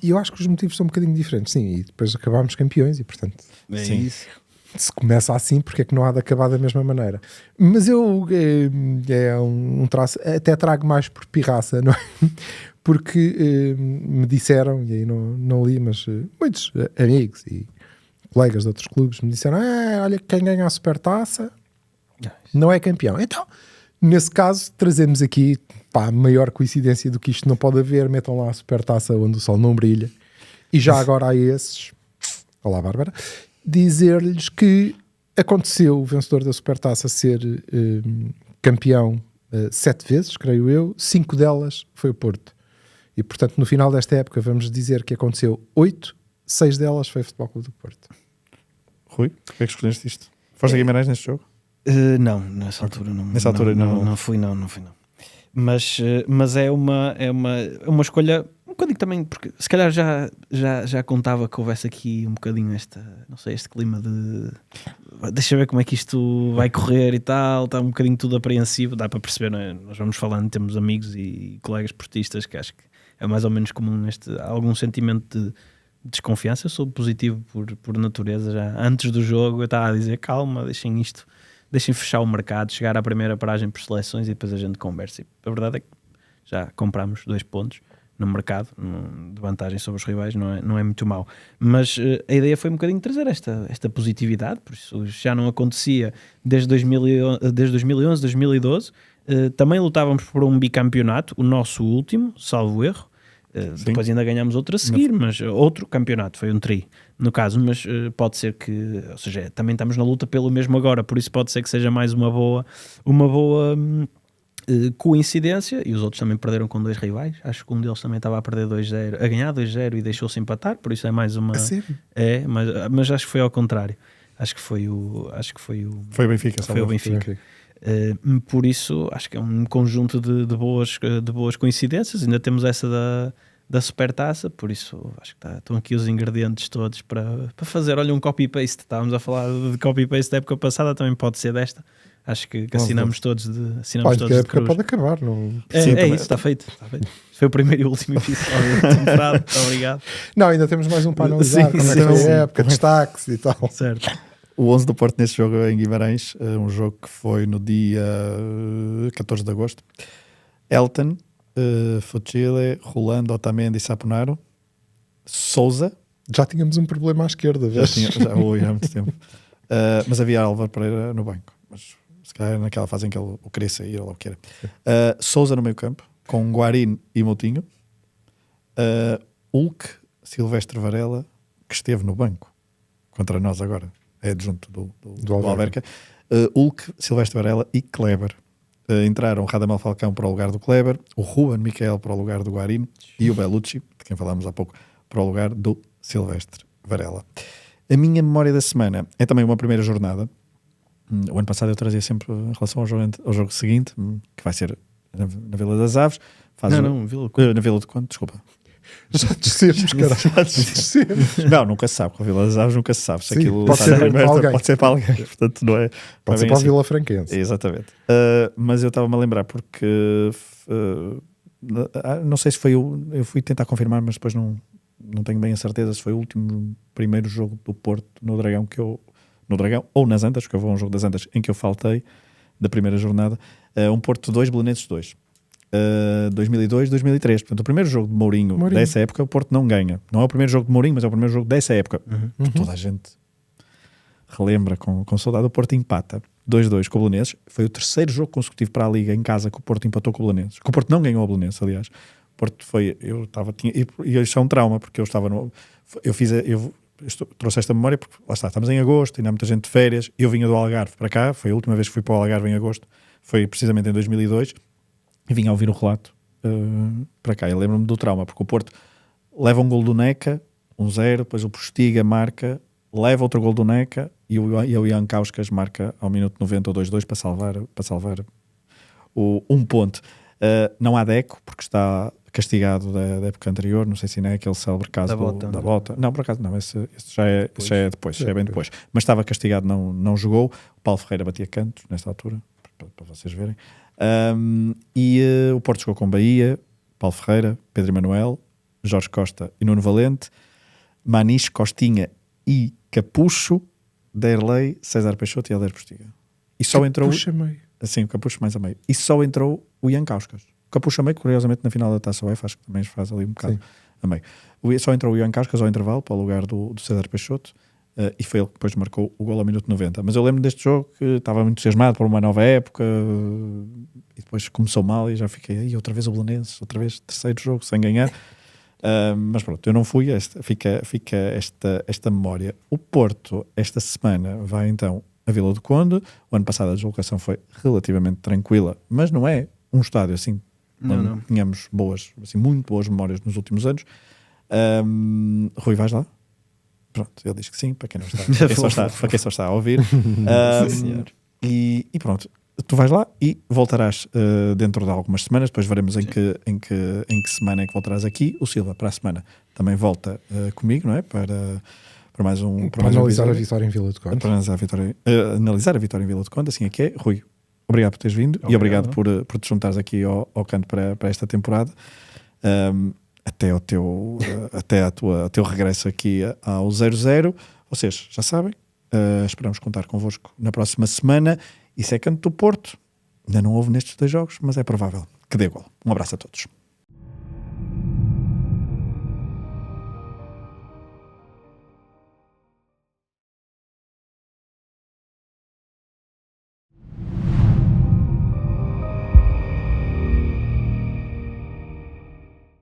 Eu acho que os motivos são um bocadinho diferentes, sim, e depois acabámos campeões e portanto Sim. Isso. se começa assim, porque é que não há de acabar da mesma maneira? Mas eu é um traço, até trago mais por pirraça, não é? Porque me disseram, e aí não li, mas muitos amigos e colegas de outros clubes me disseram, olha, quem ganha a Supertaça não é campeão. Então, nesse caso, trazemos aqui, pá, maior coincidência do que isto não pode haver, metam lá a Supertaça onde o sol não brilha. E já agora a esses, olá Bárbara, dizer-lhes que aconteceu o vencedor da Supertaça ser campeão 7 vezes, creio eu, 5 delas foi o Porto. E portanto, no final desta época, vamos dizer que aconteceu 8, 6 delas foi o Futebol Clube do Porto. Rui, por que é que escolheste isto? Foste a Guimarães neste jogo? Não, nessa altura não. Nessa altura não fui, não. Mas é uma escolha um bocadinho também, porque se calhar já contava que houvesse aqui um bocadinho este clima de deixa ver como é que isto vai correr e tal, está um bocadinho tudo apreensivo, dá para perceber, não é? Nós vamos falando, temos amigos e colegas portistas que acho que é mais ou menos comum algum sentimento de desconfiança. Eu sou positivo por natureza, já antes do jogo eu estava a dizer calma, deixem fechar o mercado, chegar à primeira paragem por seleções e depois a gente conversa. E a verdade é que já comprámos 2 pontos no mercado, de vantagem sobre os rivais, não é muito mau. Mas a ideia foi um bocadinho trazer esta positividade, por isso já não acontecia desde 2011, 2012. Também lutávamos por um bicampeonato, o nosso último, salvo erro. Depois ainda ganhámos outro a seguir, mas outro campeonato, foi um tri no caso, mas pode ser que, ou seja, também estamos na luta pelo mesmo agora, por isso pode ser que seja mais uma boa coincidência. E os outros também perderam com 2 rivais, acho que um deles também estava a perder 2-0, a ganhar 2-0 e deixou-se empatar, por isso é mais uma mas acho que foi ao contrário, acho que foi o Benfica, foi o Benfica. Por isso acho que é um conjunto de boas coincidências. Ainda temos essa da Supertaça, por isso acho que estão aqui os ingredientes todos para fazer, olha, um copy-paste. Estávamos a falar de copy-paste da época passada, também pode ser desta. Acho que assinamos todos de cruz. Pode acabar, não? Sim, isso, está feito. Foi o primeiro e último episódio da temporada. Muito obrigado. Não, ainda temos mais um para analisar, como é que foi a época, destaques e tal. Certo. O 11 do Porto nesse jogo em Guimarães, um jogo que foi no dia 14 de agosto. Elton, Fuchile, Rolando, Otamendi e Saponaro. Sousa. Já tínhamos um problema à esquerda, vês? Já há muito tempo. Mas havia Álvaro Pereira no banco. Mas se calhar naquela fase em que ele queria sair, ou lá o que era. Sousa no meio campo, com Guarín e Moutinho. Hulk, Silvestre Varela, que esteve no banco contra nós agora. É adjunto do Alverca. Hulk, Silvestre Varela e Kleber. Entraram Radamel Falcão para o lugar do Kleber, o Ruben Miquel para o lugar do Guarini e o Bellucci, de quem falámos há pouco, para o lugar do Silvestre Varela. A minha memória da semana é também uma primeira jornada. O ano passado eu trazia sempre em relação ao jogo seguinte, que vai ser na Vila das Aves. Na Vila do Conde, desculpa. Já descemos, caralho. Não, nunca se sabe. Com a Vila das Aves nunca se sabe. Se Sim, aquilo pode está ser na para primeira, alguém. pode ser para alguém. Portanto, não é. Pode ser para a Vila Franquense. Exatamente. Mas eu estava-me a lembrar porque não sei se foi eu fui tentar confirmar, mas depois não tenho bem a certeza se foi o primeiro jogo do Porto no Dragão no Dragão ou nas Antas, porque eu vou a um jogo das Antas em que eu faltei da primeira jornada. Um Porto 2, Belenenses 2. 2002, 2003. Portanto, o primeiro jogo de Mourinho dessa época, o Porto não ganha. Não é o primeiro jogo de Mourinho, mas é o primeiro jogo dessa época. Toda a gente relembra com saudade. O Porto empata 2-2 com o Belenenses. Foi o terceiro jogo consecutivo para a Liga em casa que o Porto empatou com o Belenenses. Que o Porto não ganhou o Belenenses, aliás. O Porto foi... E isso é um trauma, porque eu estava no... Trouxe esta memória porque, lá está, estamos em agosto, ainda há muita gente de férias. Eu vinha do Algarve para cá. Foi a última vez que fui para o Algarve em agosto. Foi precisamente em 2002. E vinha a ouvir o relato para cá. Eu lembro-me do trauma, porque o Porto leva um gol do Neca, 1-0, depois o Postiga marca, leva outro gol do Neca e o Ian Kauskas marca ao minuto 90 ou 2-2 para salvar o ponto. Não há Deco, porque está castigado da época anterior, não sei se não é aquele célebre caso da bota. Não, por acaso não, esse já é depois, já é bem depois. Mas estava castigado, não jogou. O Paulo Ferreira batia cantos nesta altura, para vocês verem. O Porto jogou com Bahia, Paulo Ferreira, Pedro Emanuel, Jorge Costa e Nuno Valente, Maniche, Costinha e Capucho, Derlei, César Peixoto e Helder Postiga. E só entrou... Assim, o Capucho mais a meio. E só entrou o Ian Kauskas. O Capucho a meio, curiosamente, na final da Taça UEFA, acho que também faz ali um bocado a meio. Só entrou o Ian Kauskas ao intervalo, para o lugar do César Peixoto, e foi ele que depois marcou o gol ao minuto 90. Mas eu lembro deste jogo que estava muito entusiasmado por uma nova época, e depois começou mal e já fiquei aí, outra vez o Belenenses, outra vez terceiro jogo sem ganhar. Mas pronto, eu não fui, fica esta memória. O Porto, esta semana, vai então a Vila do Conde. O ano passado a deslocação foi relativamente tranquila, mas não é um estádio assim. Não. Tínhamos muito boas memórias nos últimos anos. Rui, vais lá? Pronto, ele diz que sim, para quem não está, para quem só está a ouvir. E pronto, tu vais lá e voltarás dentro de algumas semanas, depois veremos em que semana é que voltarás aqui. O Silva, para a semana, também volta comigo, não é? Para mais um... Para analisar a vitória em Vila do Conde. Para analisar a vitória em Vila do Conde, assim é que é. Rui, obrigado por teres vindo e obrigado por te juntares aqui ao canto para esta temporada. Até ao teu regresso aqui ao 00. Vocês já sabem, esperamos contar convosco na próxima semana. E se é canto do Porto, ainda não houve nestes 2 jogos, mas é provável que dê gol. Um abraço a todos.